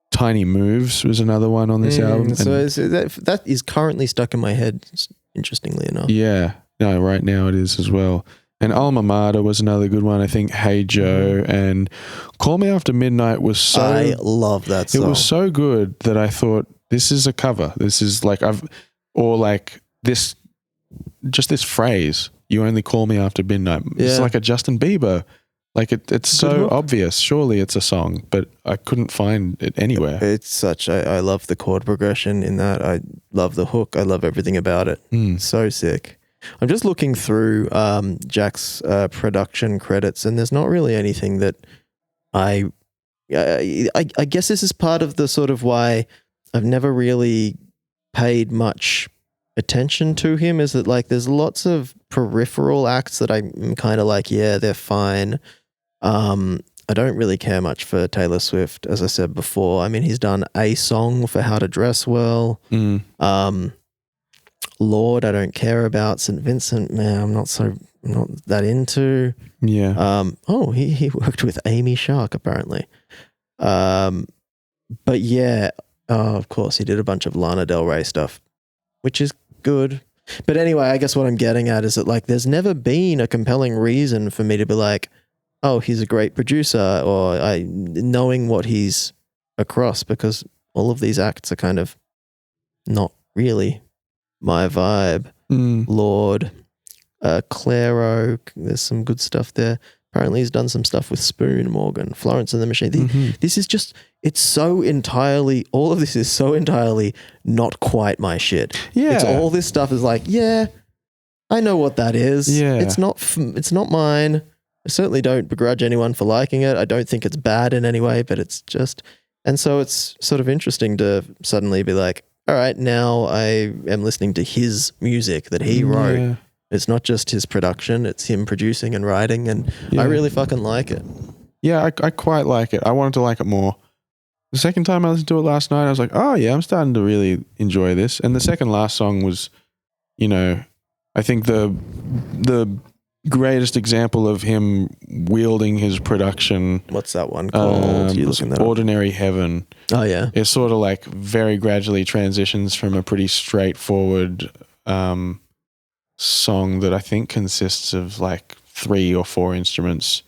Tiny Moves was another one on this album. So that is currently stuck in my head, interestingly enough. Yeah. No, right now it is as well. And Alma Mater was another good one. I think Hey Joe and Call Me After Midnight was so... I love that song. It was so good that I thought, this is a cover. This is like... this phrase, you only call me after midnight. It's like a Justin Bieber... Like it's so obvious. Surely it's a song, but I couldn't find it anywhere. It's such. I love the chord progression in that. I love the hook. I love everything about it. So sick. I'm just looking through Jack's production credits, and there's not really anything that I guess this is part of the sort of why I've never really paid much attention to him. Is that like there's lots of peripheral acts that I'm kind of like, yeah, they're fine. I don't really care much for Taylor Swift, as I said before. I mean, he's done a song for How to Dress Well. Lord, I don't care about. St. Vincent, man, I'm not that into. Yeah. He worked with Amy Shark apparently. But yeah, of course, he did a bunch of Lana Del Rey stuff, which is good. But anyway, I guess what I'm getting at is that like there's never been a compelling reason for me to be like, oh, he's a great producer, or knowing what he's across, because all of these acts are kind of not really my vibe. Lord, Claro, there's some good stuff there. Apparently he's done some stuff with Spoon, Morgan, Florence and the Machine. This is just, it's so entirely, all of this is so entirely not quite my shit. Yeah. It's all this stuff is like, yeah, I know what that is. Yeah. It's not mine. I certainly don't begrudge anyone for liking it. I don't think it's bad in any way, but it's just, and so it's sort of interesting to suddenly be like, all right, now I am listening to his music that he wrote. Yeah. It's not just his production, it's him producing and writing, and I really fucking like it. Yeah, I quite like it. I wanted to like it more. The second time I listened to it last night, I was like, oh yeah, I'm starting to really enjoy this. And the second last song was, you know, I think the greatest example of him wielding his production. What's that one called? You looking that up? Ordinary Heaven. Oh yeah. It sort of like very gradually transitions from a pretty straightforward song that I think consists of like 3 or 4 instruments,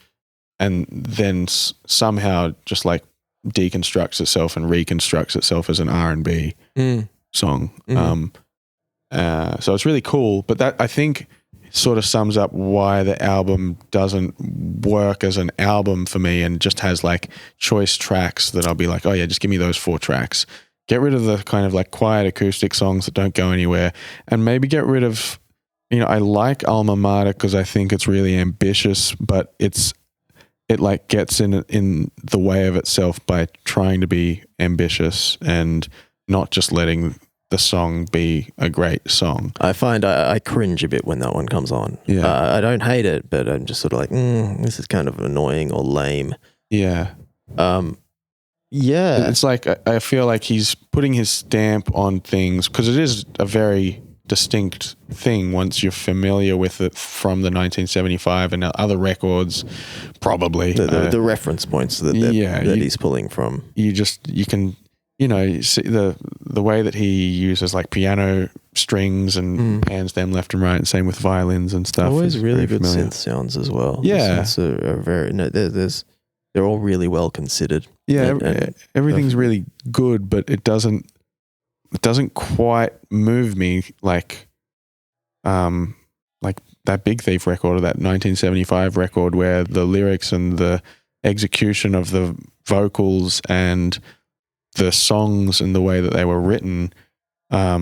and then somehow just like deconstructs itself and reconstructs itself as an R&B song. So it's really cool, but that I think sort of sums up why the album doesn't work as an album for me and just has like choice tracks that I'll be like, oh yeah, just give me those 4 tracks. Get rid of the kind of like quiet acoustic songs that don't go anywhere, and maybe get rid of, you know, I like Alma Mater because I think it's really ambitious, but it like gets in the way of itself by trying to be ambitious and not just letting the song be a great song. I find I cringe a bit when that one comes on. Yeah. I don't hate it, but I'm just sort of like, this is kind of annoying or lame. Yeah. Yeah. It's like, I feel like he's putting his stamp on things because it is a very distinct thing once you're familiar with it from the 1975 and other records, probably. The reference points that he's pulling from. You can, you know, you see the way that he uses like piano strings and pans them left and right, and same with violins and stuff. Always really good familiar. synth sounds as well. Yeah. The synths are very, they're all really well considered. Yeah, everything's really good, but it doesn't quite move me like that Big Thief record or that 1975 record where the lyrics and the execution of the vocals and the songs and the way that they were written are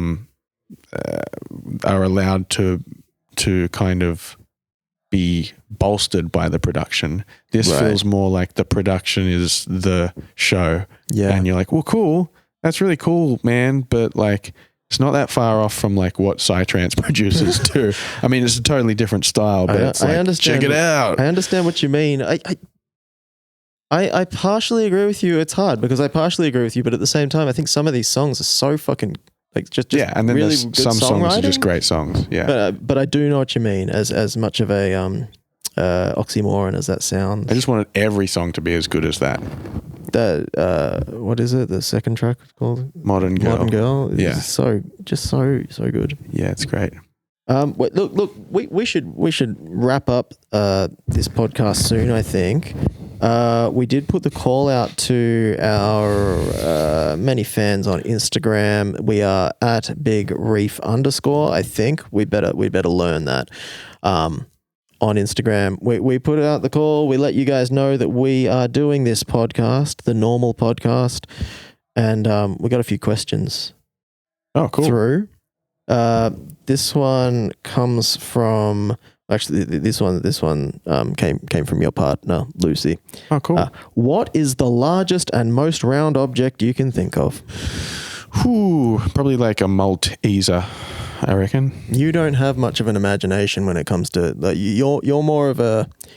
allowed to kind of be bolstered by the production. This feels more like the production is the show. Yeah. And you're like, well, cool. That's really cool, man. But like, it's not that far off from like what Psytrance producers do. I mean, it's a totally different style, but it's like, I understand, check it out. I understand what you mean. I partially agree with you. It's hard because I partially agree with you, but at the same time, I think some of these songs are so fucking like just yeah. And then really there's some songs are just great songs. Yeah. But I do know what you mean. As much of a oxymoron as that sounds, I just wanted every song to be as good as that. What is it? The second track called Modern Girl. Yeah, so good. Yeah, it's great. Wait, look, we should wrap up this podcast soon. I think we did put the call out to our many fans on Instagram. We are at Big Reef _. I think we better learn that. On Instagram, we put out the call. We let you guys know that we are doing this podcast, the normal podcast, and we got a few questions. Oh, cool. Through. This one comes from this one came from your partner, Lucy. Oh, cool. What is the largest and most round object you can think of? Probably like a Malteser, I reckon. You don't have much of an imagination when it comes to like, you're more of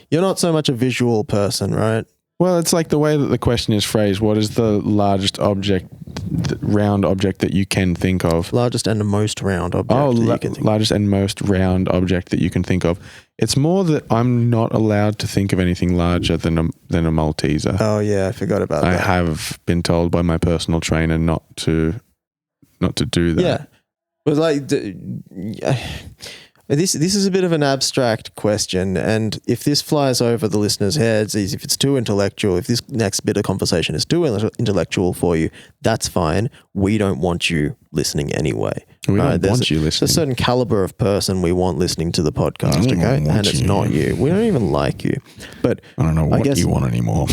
you're not so much a visual person, right? Well, it's like the way that the question is phrased. What is the largest round object that you can think of? Largest and most round object that you can think largest and most round object that you can think of. It's more that I'm not allowed to think of anything larger than a Malteser. Oh yeah, I forgot about that. I have been told by my personal trainer not to do that. Yeah. But like, This is a bit of an abstract question, and if this flies over the listeners' heads, if it's too intellectual, if this next bit of conversation is too intellectual for you, that's fine. We don't want you listening anyway. We don't want you listening. There's a certain caliber of person we want listening to the podcast, okay? And it's not you. We don't even like you. But I don't know what you want anymore.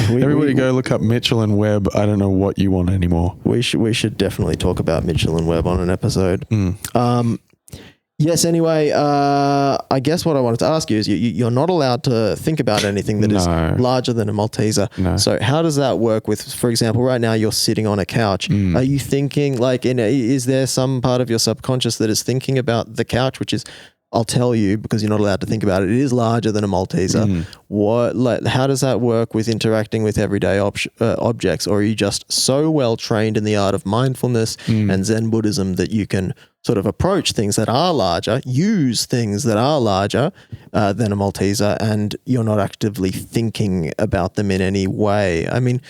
Everybody go look up Mitchell and Webb. I don't know what you want anymore. We should definitely talk about Mitchell and Webb on an episode. Yes, anyway, I guess what I wanted to ask you is you're not allowed to think about anything that is larger than a Malteser. No. So how does that work with, for example, right now you're sitting on a couch. Are you thinking, like, is there some part of your subconscious that is thinking about the couch, which is, I'll tell you, because you're not allowed to think about it, it is larger than a Malteser. How does that work with interacting with everyday objects? Or are you just so well trained in the art of mindfulness and Zen Buddhism that you can sort of approach things that are larger, use things that are larger than a Malteser, and you're not actively thinking about them in any way? I mean,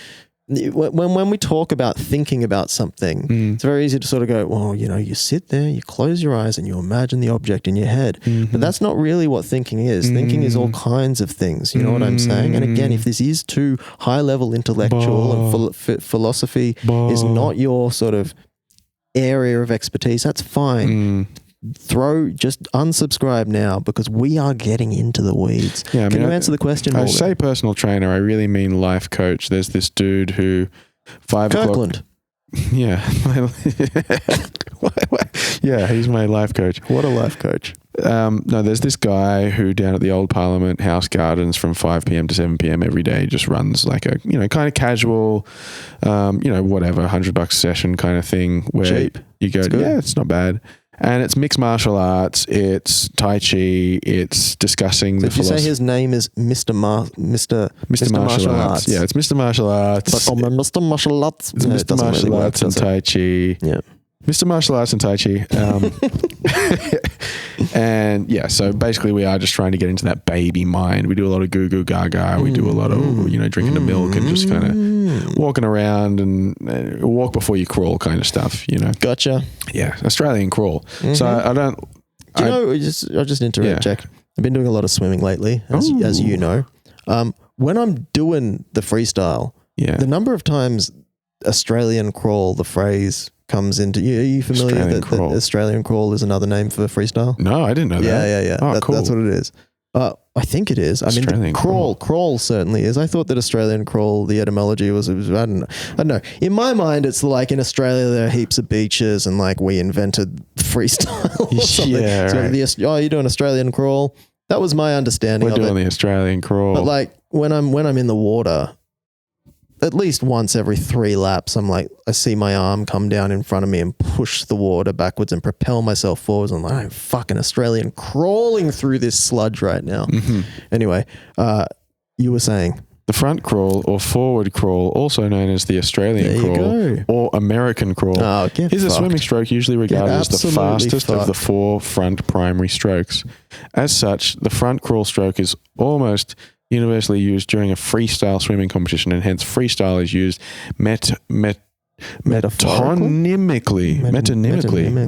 when we talk about thinking about something, it's very easy to sort of go, well, you sit there, you close your eyes and you imagine the object in your head. But that's not really what thinking is. Thinking is all kinds of things. You know what I'm saying? And again, if this is too high level intellectual and philosophy is not your sort of area of expertise, that's fine. Just unsubscribe now, because we are getting into the weeds. Can you answer the question? I say personal trainer, I really mean life coach. There's this dude who 5 Kirkland. o'clock. Yeah. Yeah, he's my life coach. What a life coach. No, there's this guy who down at the old Parliament House Gardens from 5 p.m. to 7 p.m. every day just runs like a, kind of casual, whatever, $100 session kind of thing where Cheap. you go, it's not bad. And it's mixed martial arts, it's Tai Chi, it's discussing the philosophy. Did you say his name is Mr. Martial Arts? Yeah, it's Mr. Martial Arts. But Mr. Martial Arts. It's Mr. Martial Arts and Tai Chi. Yeah. Mr. Martial Arts and Tai Chi. And yeah, so basically we are just trying to get into that baby mind. We do a lot of goo goo gaga. We do a lot of, drinking the milk and just kind of walking around and walk before you crawl kind of stuff, Gotcha. Yeah, Australian crawl. So I don't... I'll just interject. I've been doing a lot of swimming lately, as you know. When I'm doing the freestyle, the number of times Australian crawl, the phrase comes into... Are you familiar that Australian crawl is another name for freestyle? No, I didn't know that. Yeah. Oh, cool. That's what it is. I think it is. Australian I mean, crawl certainly is. I thought that Australian crawl, the etymology was I don't know. In my mind, it's like in Australia there are heaps of beaches and like we invented freestyle or something. Yeah, right. You're doing Australian crawl. That was my understanding. We're doing the Australian crawl. But like when I'm in the water, at least once every 3 laps, I see my arm come down in front of me and push the water backwards and propel myself forwards. I'm like, I'm fucking Australian crawling through this sludge right now. Anyway, you were saying. The front crawl or forward crawl, also known as the Australian crawl or American crawl, is a swimming stroke usually regarded as the fastest of the 4 front primary strokes. As such, the front crawl stroke is almost universally used during a freestyle swimming competition, and hence freestyle is used metonymically.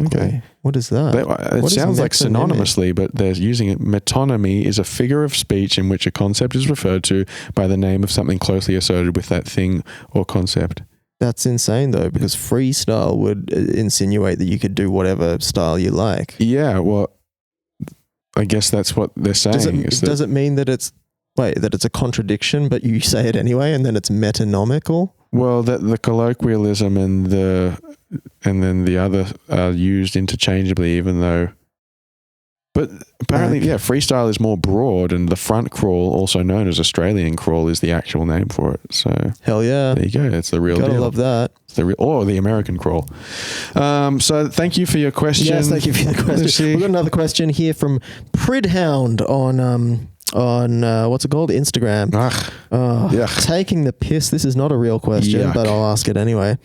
Okay. What is that? It sounds like synonymously, but they're using it. Metonymy is a figure of speech in which a concept is referred to by the name of something closely associated with that thing or concept. That's insane though, because freestyle would insinuate that you could do whatever style you like. Yeah, well, I guess that's what they're saying. Does it mean that it's a contradiction, but you say it anyway, and then it's metonymical? Well, the colloquialism and then the other are used interchangeably, even though. But apparently, freestyle is more broad, and the front crawl, also known as Australian crawl, is the actual name for it. So hell yeah, there you go. It's the real deal. Gotta love that. It's the American crawl. So thank you for your question. Yes, thank you for the question. We've got another question here from Pridhound on what's it called? Instagram. Taking the piss. This is not a real question, but I'll ask it anyway.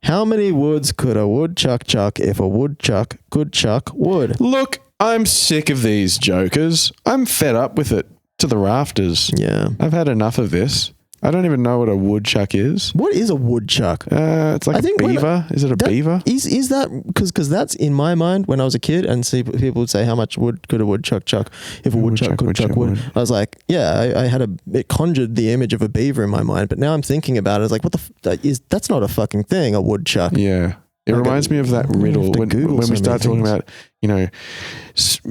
How many woods could a woodchuck chuck if a woodchuck could chuck wood? Look, I'm sick of these jokers. I'm fed up with it to the rafters. Yeah. I've had enough of this. I don't even know what a woodchuck is. What is a woodchuck? It's like a beaver. Is it a beaver? Is that because that's in my mind when I was a kid, and people would say how much wood could a woodchuck chuck if a woodchuck could chuck wood. I was like, yeah, it conjured the image of a beaver in my mind, but now I'm thinking about it, it's like, what that's not a fucking thing, a woodchuck. Yeah. It reminds me of that riddle when we start talking about,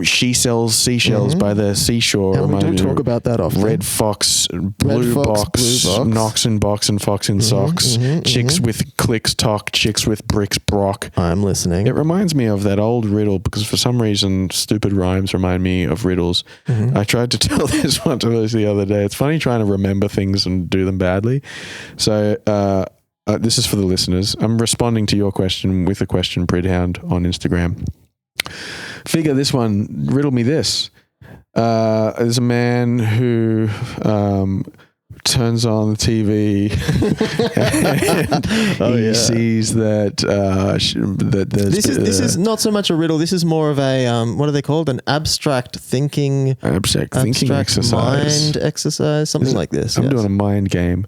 she sells seashells by the seashore. And we don't talk about that often. Red fox, blue box, knocks in box and fox in socks, chicks with clicks talk, chicks with bricks brock. I'm listening. It reminds me of that old riddle because for some reason stupid rhymes remind me of riddles. I tried to tell this one to us the other day. It's funny trying to remember things and do them badly. So, this is for the listeners. I'm responding to your question with a question, Bridhound, on Instagram. Figure this one, riddle me this. There's a man who turns on the TV and he sees that there's... This is not so much a riddle. This is more of a, what are they called? An abstract thinking exercise. Mind exercise, something like this. I'm doing a mind game.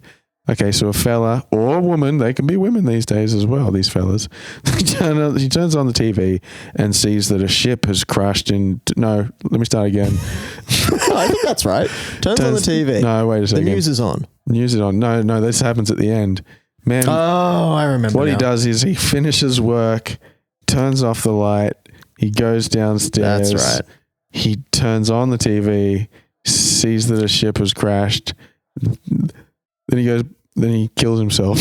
Okay, so a fella or a woman, they can be women these days as well, these fellas. He turns on the TV and sees that a ship has crashed no, let me start again. I think that's right. Turns on the TV. No, wait a second. The news is on. News is on. No, this happens at the end. Man. Oh, I remember What he does is he finishes work, turns off the light, he goes downstairs. That's right. He turns on the TV, sees that a ship has crashed. Then he kills himself.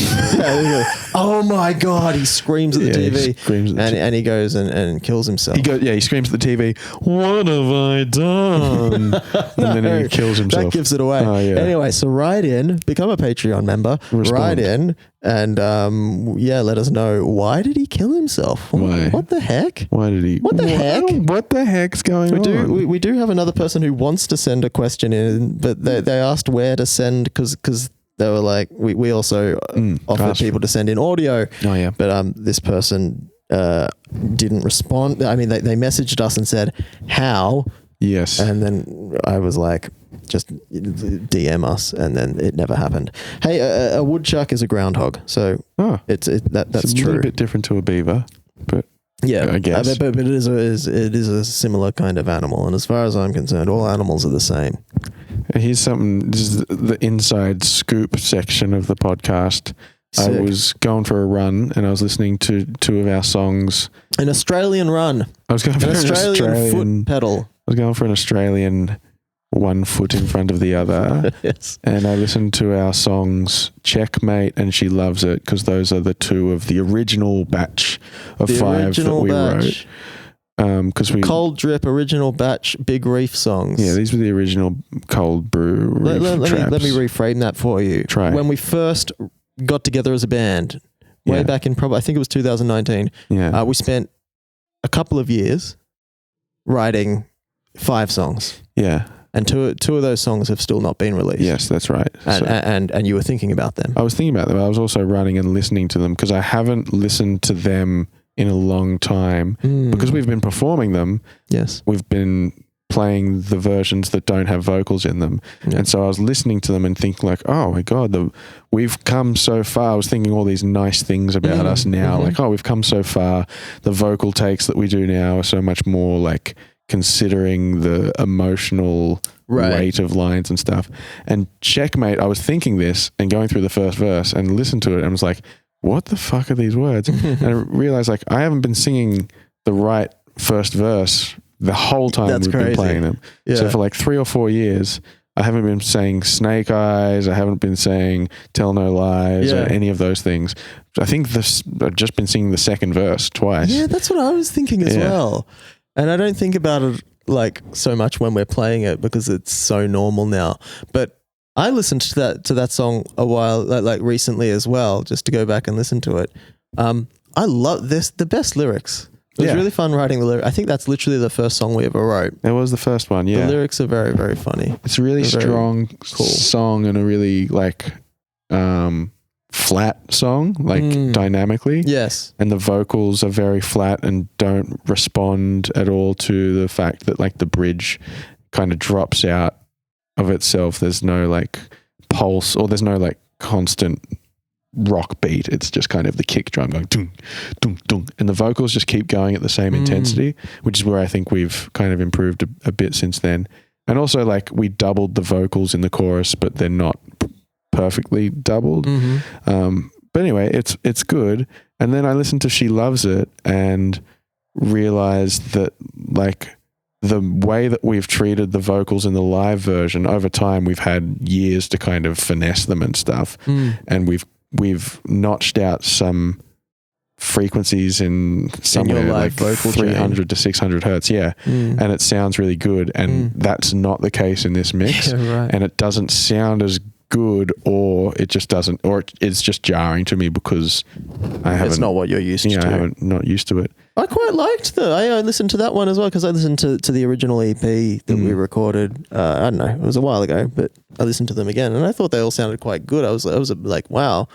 Oh my God, he screams at the TV. He screams at and he goes and kills himself. He screams at the TV, what have I done? And then he kills himself. That gives it away. Oh, yeah. Anyway, so write in, become a Patreon member, write in, and let us know, why did he kill himself? Why? What the heck? Why did he? What the heck? What the heck's going on? We do have another person who wants to send a question in, but they asked where to send because they were like, we also offered people to send in audio. Oh, yeah. But this person didn't respond. I mean, they messaged us and said, how? Yes. And then I was like, just DM us, and then it never happened. Hey, a woodchuck is a groundhog. So that's it's true. A little bit different to a beaver, but yeah, I guess. But it is a similar kind of animal. And as far as I'm concerned, all animals are the same. Here's something. This is the inside scoop section of the podcast. Sick. I was going for a run and I was listening to two of our songs. An Australian run. I was going for an Australian foot pedal. I was going for an Australian 1 foot in front of the other. Yes. And I listened to our songs Checkmate and She Loves It because those are the two of the original batch of five that we wrote. Because Cold Drip, original batch, Big Reef songs. Yeah, these were the original Cold Brew Reef let me reframe that for you. Try. When we first got together as a band, way back in I think it was 2019. Yeah. We spent a couple of years writing 5 songs. Yeah. And two of those songs have still not been released. Yes, that's right. And you were thinking about them. I was thinking about them. I was also running and listening to them because I haven't listened to them in a long time because we've been performing them. Yes. We've been playing the versions that don't have vocals in them. Yeah. And so I was listening to them and thinking like, oh my God, we've come so far. I was thinking all these nice things about us now. Like, oh, we've come so far. The vocal takes that we do now are so much more like considering the emotional weight of lines and stuff. And Checkmate, I was thinking this and going through the first verse and listened to it and was like, what the fuck are these words? And I realized like I haven't been singing the right first verse the whole time we've been playing them. Yeah. So for like 3 or 4 years, I haven't been saying Snake Eyes. I haven't been saying Tell No Lies or any of those things. I think I've just been singing the second verse twice. Yeah, that's what I was thinking as well. And I don't think about it like so much when we're playing it because it's so normal now. But I listened to that song a while, like recently as well, just to go back and listen to it. I love the best lyrics. It was really fun writing the lyrics. I think that's literally the first song we ever wrote. It was the first one, yeah. The lyrics are very, very funny. It's a really strong song and a really like flat song, like dynamically. Yes. And the vocals are very flat and don't respond at all to the fact that like the bridge kind of drops out of itself. There's no like pulse, or there's no like constant rock beat. It's just kind of the kick drum going dung, dung, dung, and the vocals just keep going at the same intensity, which is where I think we've kind of improved a bit since then. And also, like, we doubled the vocals in the chorus, but they're not perfectly doubled. But anyway, it's good. And then I listened to She Loves It and realized that, like, the way that we've treated the vocals in the live version, over time we've had years to kind of finesse them and stuff, and we've notched out some frequencies in somewhere like vocal 300 to 600 hertz, and it sounds really good, and that's not the case in this mix, and it doesn't sound as good, or it just doesn't, or it's just jarring to me because it's not what you're used to. I haven't not used to it. I quite liked I listened to that one as well, because I listened to the original EP that we recorded. I don't know, it was a while ago, but I listened to them again and I thought they all sounded quite good. I was like, wow,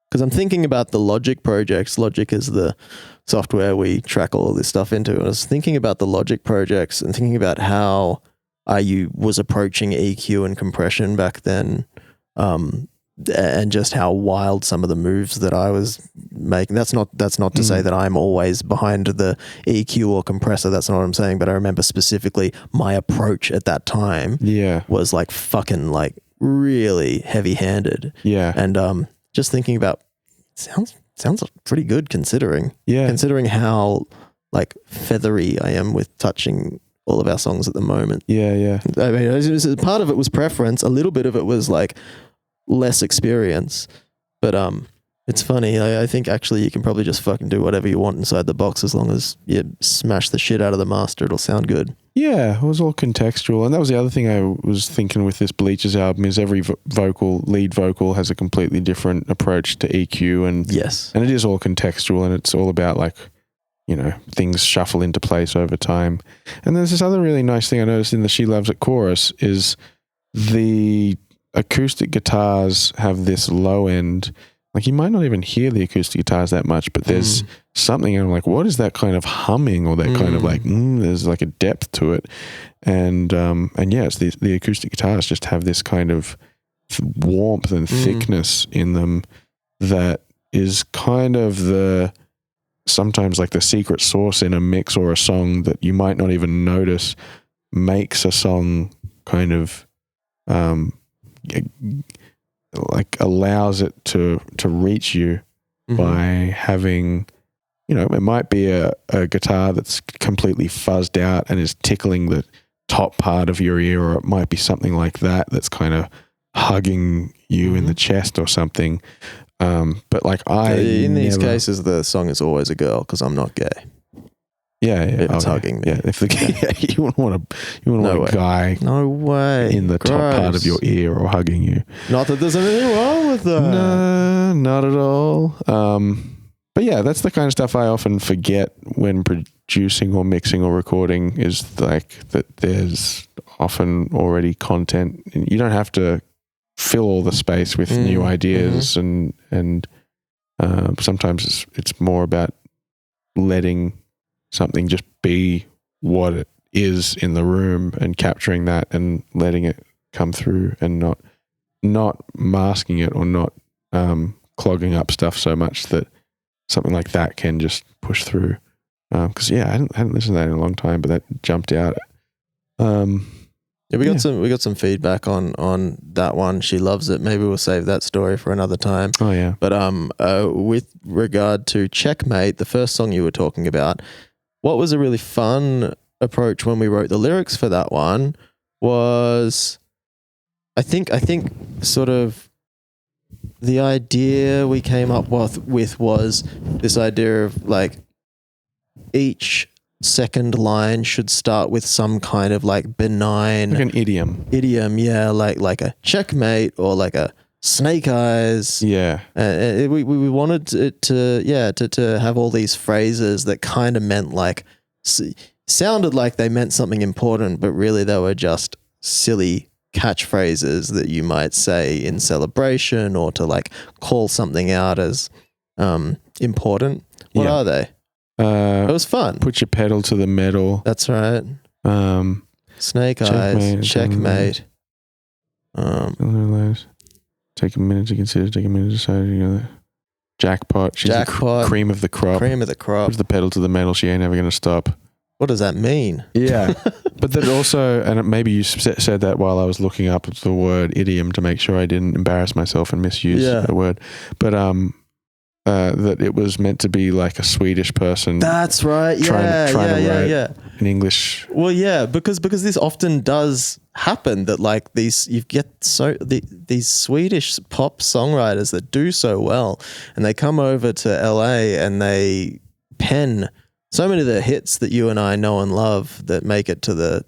because I'm thinking about the Logic projects. Logic is the software we track all of this stuff into. And I was thinking about the Logic projects and thinking about how I was approaching EQ and compression back then. And just how wild some of the moves that I was making. That's not to say that I'm always behind the EQ or compressor. That's not what I'm saying. But I remember specifically my approach at that time was like fucking like really heavy handed. Yeah. And just thinking about sounds pretty good considering how like feathery I am with touching all of our songs at the moment. Yeah. I mean, part of it was preference. A little bit of it was like less experience, but it's funny. I think actually you can probably just fucking do whatever you want inside the box, as long as you smash the shit out of the master, it'll sound good. Yeah, it was all contextual, and that was the other thing I was thinking with this Bleachers album is every lead vocal has a completely different approach to EQ, and it is all contextual, and it's all about like, you know, things shuffle into place over time. And there's this other really nice thing I noticed in the She Loves It chorus is the acoustic guitars have this low end, like you might not even hear the acoustic guitars that much, but there's something, and I'm like, what is that kind of humming, or that kind of like, there's like a depth to it. And yeah, it's the acoustic guitars just have this kind of warmth and thickness in them that is kind of sometimes like the secret sauce in a mix or a song that you might not even notice makes a song kind of like allows it to reach you by having, you know, it might be a guitar that's completely fuzzed out and is tickling the top part of your ear, or it might be something like that's kind of hugging you in the chest or something. But like in these cases, the song is always a girl because I'm not gay. Yeah, if it's hugging me. Yeah, if you wouldn't want a guy, no way, in the top part of your ear or hugging you. Not that there's anything wrong with that. No, not at all. But yeah, that's the kind of stuff I often forget when producing or mixing or recording, is like that there's often already content. You don't have to fill all the space with new ideas, and sometimes it's more about letting something just be what it is in the room and capturing that and letting it come through, and not masking it or not clogging up stuff so much that something like that can just push through. Because I hadn't listened to that in a long time, but that jumped out. We got some feedback on that one. She Loves It. Maybe we'll save that story for another time. Oh yeah. But with regard to Checkmate, the first song you were talking about, what was a really fun approach when we wrote the lyrics for that one was, I think sort of the idea we came up with was this idea of like each second line should start with some kind of like benign, like an idiom, like a checkmate or like a snake eyes. We wanted it to have all these phrases that kind of meant like sounded like they meant something important, but really they were just silly catchphrases that you might say in celebration or to like call something out as important. What are they? It was fun. Put your pedal to the metal. That's right. Snake eyes, checkmate. Take a minute to consider. Take a minute to decide. You know, jackpot. She's Jackpot. the cream of the crop. Cream of the crop. Puts the pedal to the metal. She ain't ever going to stop. What does that mean? Yeah. But then also, and maybe you said that while I was looking up the word idiom to make sure I didn't embarrass myself and misuse a word. But that it was meant to be like a Swedish person. That's right. Trying to write in English. Well, yeah, because this often does happen that like these Swedish pop songwriters that do so well, and they come over to LA and they pen so many of the hits that you and I know and love that make it to the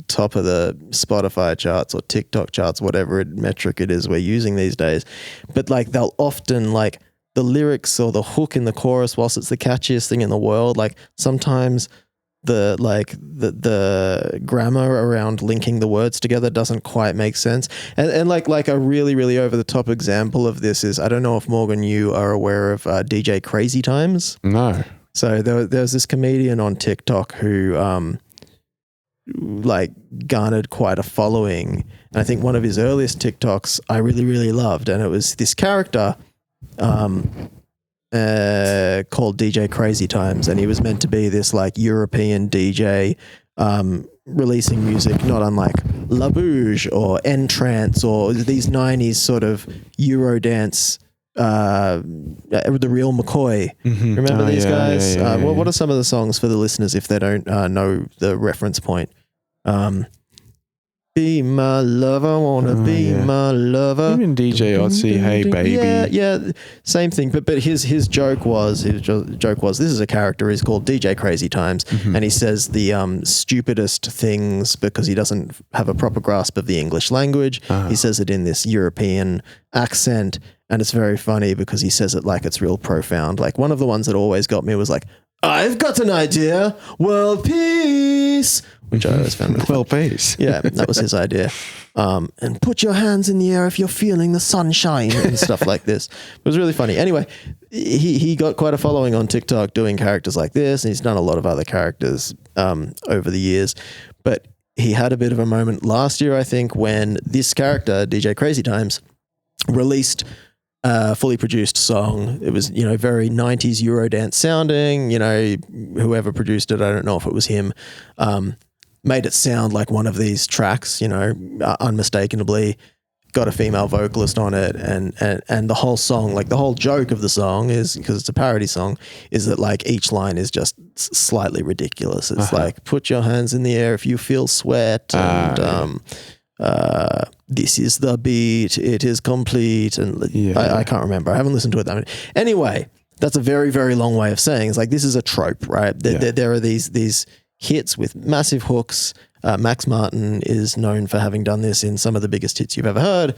top of the Spotify charts or TikTok charts, whatever metric it is we're using these days. But like they'll often like the lyrics or the hook in the chorus, whilst it's the catchiest thing in the world, like sometimes the grammar around linking the words together doesn't quite make sense. And like a really, really over the top example of this is, I don't know if Morgan, you are aware of DJ Crazy Times. No. So there's this comedian on TikTok who like garnered quite a following. And I think one of his earliest TikToks I really, really loved. And it was this character called DJ Crazy Times. And he was meant to be this like European DJ releasing music, not unlike La Bouge or Entrance or these 90s sort of Eurodance the Real McCoy. Mm-hmm. Remember these guys? Yeah. What are some of the songs for the listeners if they don't know the reference point? Be my lover, wanna be my lover. Even DJ Otzi, hey baby. Yeah, same thing. But his joke was this is a character. He's called DJ Crazy Times, and he says the stupidest things because he doesn't have a proper grasp of the English language. He says it in this European accent, and it's very funny because he says it like it's real profound. Like one of the ones that always got me was like, "I've got an idea, world peace," which I always found really well, peace. Yeah, that was his idea. And put your hands in the air if you're feeling the sunshine and stuff like this. It was really funny. Anyway, he got quite a following on TikTok doing characters like this, and he's done a lot of other characters over the years. But he had a bit of a moment last year, I think, when this character, DJ Crazy Times, released a fully produced song. It was, very 90s Eurodance sounding, whoever produced it, I don't know if it was him, made it sound like one of these tracks, unmistakably got a female vocalist on it. And the whole song, like the whole joke of the song is, because it's a parody song, is that like each line is just slightly ridiculous. It's like, put your hands in the air if you feel sweat. And, this is the beat, it is complete, and I can't remember. I haven't listened to it that much. Anyway, that's a very, very long way of saying it's like this is a trope, right? There are these hits with massive hooks. Max Martin is known for having done this in some of the biggest hits you've ever heard,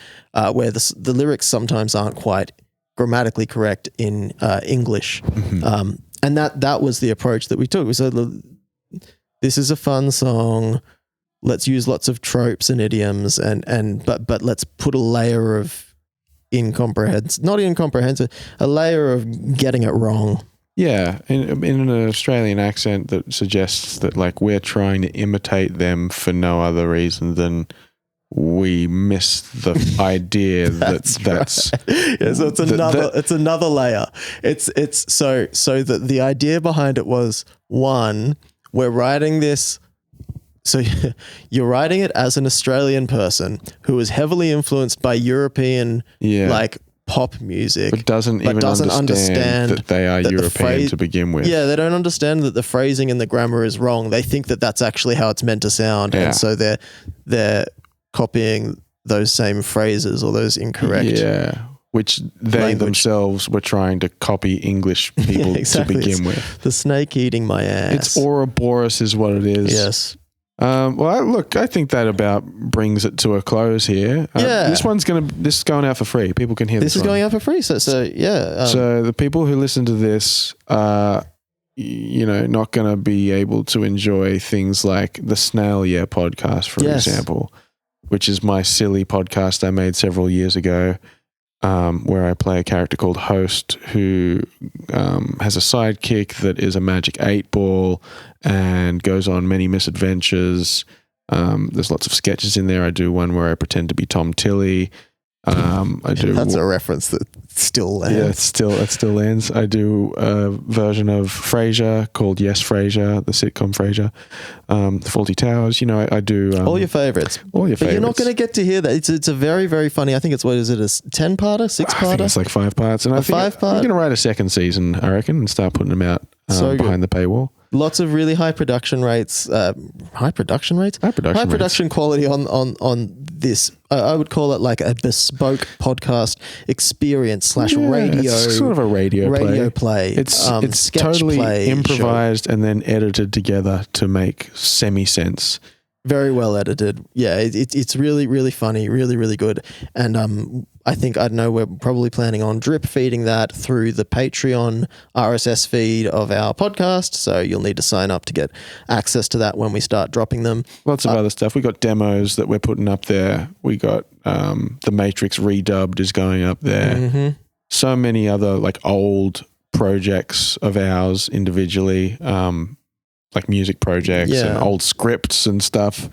where the lyrics sometimes aren't quite grammatically correct in English. And that was the approach that we took. We said, this is a fun song. Let's use lots of tropes and idioms but let's put a layer of a layer of getting it wrong. Yeah, in an Australian accent that suggests that like we're trying to imitate them for no other reason than we miss the idea that's right. Yeah, so it's another layer. It's so that the idea behind it was, one, we're writing this. So you're writing it as an Australian person who is heavily influenced by European like pop music, but doesn't understand that they are European to begin with. Yeah, they don't understand that the phrasing and the grammar is wrong. They think that that's actually how it's meant to sound, and so they're copying those same phrases or those incorrect. Yeah, which they themselves were trying to copy English people to begin with. The snake eating my ass. It's Ouroboros is what it is. Yes. Well, look, I think that about brings it to a close here. This is going out for free. People can hear this. This is going out for free. So yeah. So the people who listen to this are, not going to be able to enjoy things like the Snail Year podcast, for example, which is my silly podcast I made several years ago, where I play a character called Host who has a sidekick that is a magic 8-ball and goes on many misadventures. There's lots of sketches in there. I do one where I pretend to be Tom Tilley. I do. That's a reference that still lands. Yeah, it still lands. I do a version of Frasier called Yes Frasier, the sitcom Frasier. The Fawlty Towers. I do all your favorites. All your favorites. But you're not going to get to hear that. It's a very, very funny. I think it's, what is it, a 10-parter, 6-parter? I think it's like 5 parts. And I think I'm going to write a second season, I reckon, and start putting them out behind the paywall. Lots of really high production rates. High production quality on this. I would call it like a bespoke podcast experience / radio. It's sort of a radio play. It's totally play improvised and then edited together to make semi-sense. Very well edited. Yeah, it's really, really funny, really, really good. And I think, we're probably planning on drip feeding that through the Patreon RSS feed of our podcast. So you'll need to sign up to get access to that when we start dropping them. Lots of other stuff. We got demos that we're putting up there. We got The Matrix Redubbed is going up there. Mm-hmm. So many other like old projects of ours individually. Like music projects and old scripts and stuff.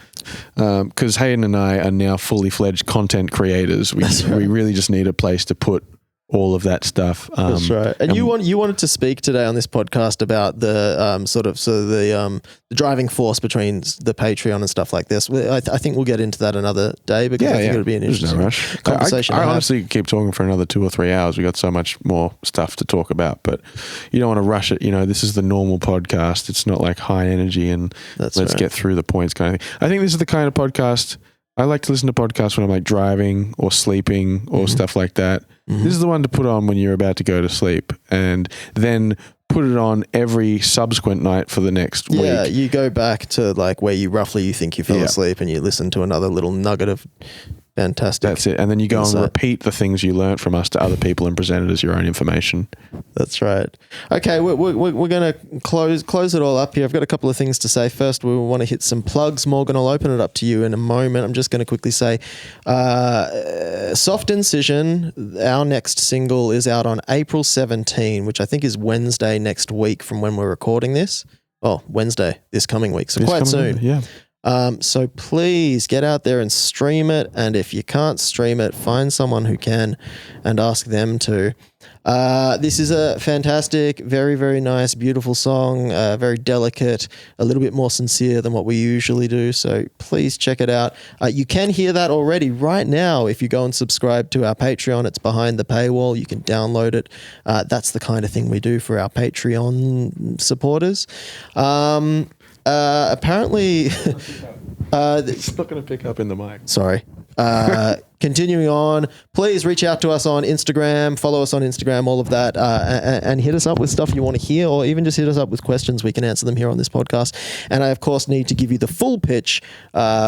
Because Hayden and I are now fully fledged content creators. We really just need a place to put all of that stuff. That's right. And you wanted to speak today on this podcast about the the driving force between the Patreon and stuff like this. I think we'll get into that another day because I think it'll be an interesting conversation. I honestly could keep talking for another 2 or 3 hours. We got so much more stuff to talk about, but you don't want to rush it. This is the normal podcast. It's not like high energy and let's get through the points kind of thing. I think this is the kind of podcast I like to listen to podcasts when I'm like driving or sleeping or stuff like that. Mm-hmm. This is the one to put on when you're about to go to sleep, and then put it on every subsequent night for the next week. Yeah, you go back to like where you think you fell asleep, and you listen to another little nugget of fantastic. That's it. And then you go and repeat the things you learnt from us to other people and present it as your own information. That's right. Okay, we're going to close it all up here. I've got a couple of things to say. First, we want to hit some plugs. Morgan, I'll open it up to you in a moment. I'm just going to quickly say, Soft Incision, our next single, is out on April 17, which I think is Wednesday next week from when we're recording this. Oh, Wednesday, this coming week. So quite soon. Yeah. So please get out there and stream it. And if you can't stream it, find someone who can and ask them to. This is a fantastic, very, very nice, beautiful song, very delicate, a little bit more sincere than what we usually do. So please check it out. You can hear that already right now. If you go and subscribe to our Patreon, it's behind the paywall. You can download it. That's the kind of thing we do for our Patreon supporters. Apparently, it's not going to pick up in the mic. Sorry. Continuing on, please reach out to us on Instagram, follow us on Instagram, all of that, and hit us up with stuff you want to hear, or even just hit us up with questions. We can answer them here on this podcast. And I, of course, need to give you the full pitch,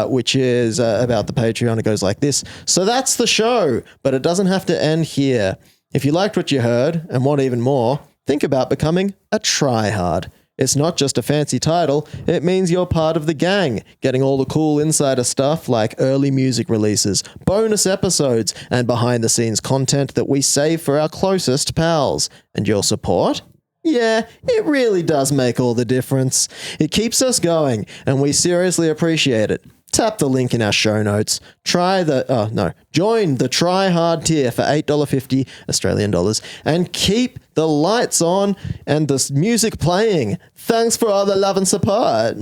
which is about the Patreon. It goes like this. So that's the show, but it doesn't have to end here. If you liked what you heard and want even more, think about becoming a tryhard. It's not just a fancy title, it means you're part of the gang, getting all the cool insider stuff like early music releases, bonus episodes, and behind-the-scenes content that we save for our closest pals. And your support? Yeah, it really does make all the difference. It keeps us going, and we seriously appreciate it. Tap the link in our show notes. Join the Try Hard tier for $8.50 Australian dollars and keep the lights on and the music playing. Thanks for all the love and support.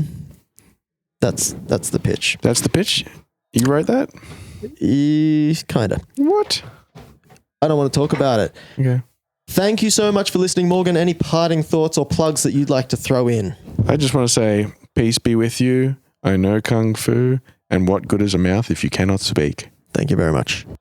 That's the pitch. That's the pitch? You wrote that? Kinda. What? I don't want to talk about it. Okay. Thank you so much for listening, Morgan. Any parting thoughts or plugs that you'd like to throw in? I just want to say, peace be with you. I know Kung Fu, and what good is a mouth if you cannot speak? Thank you very much.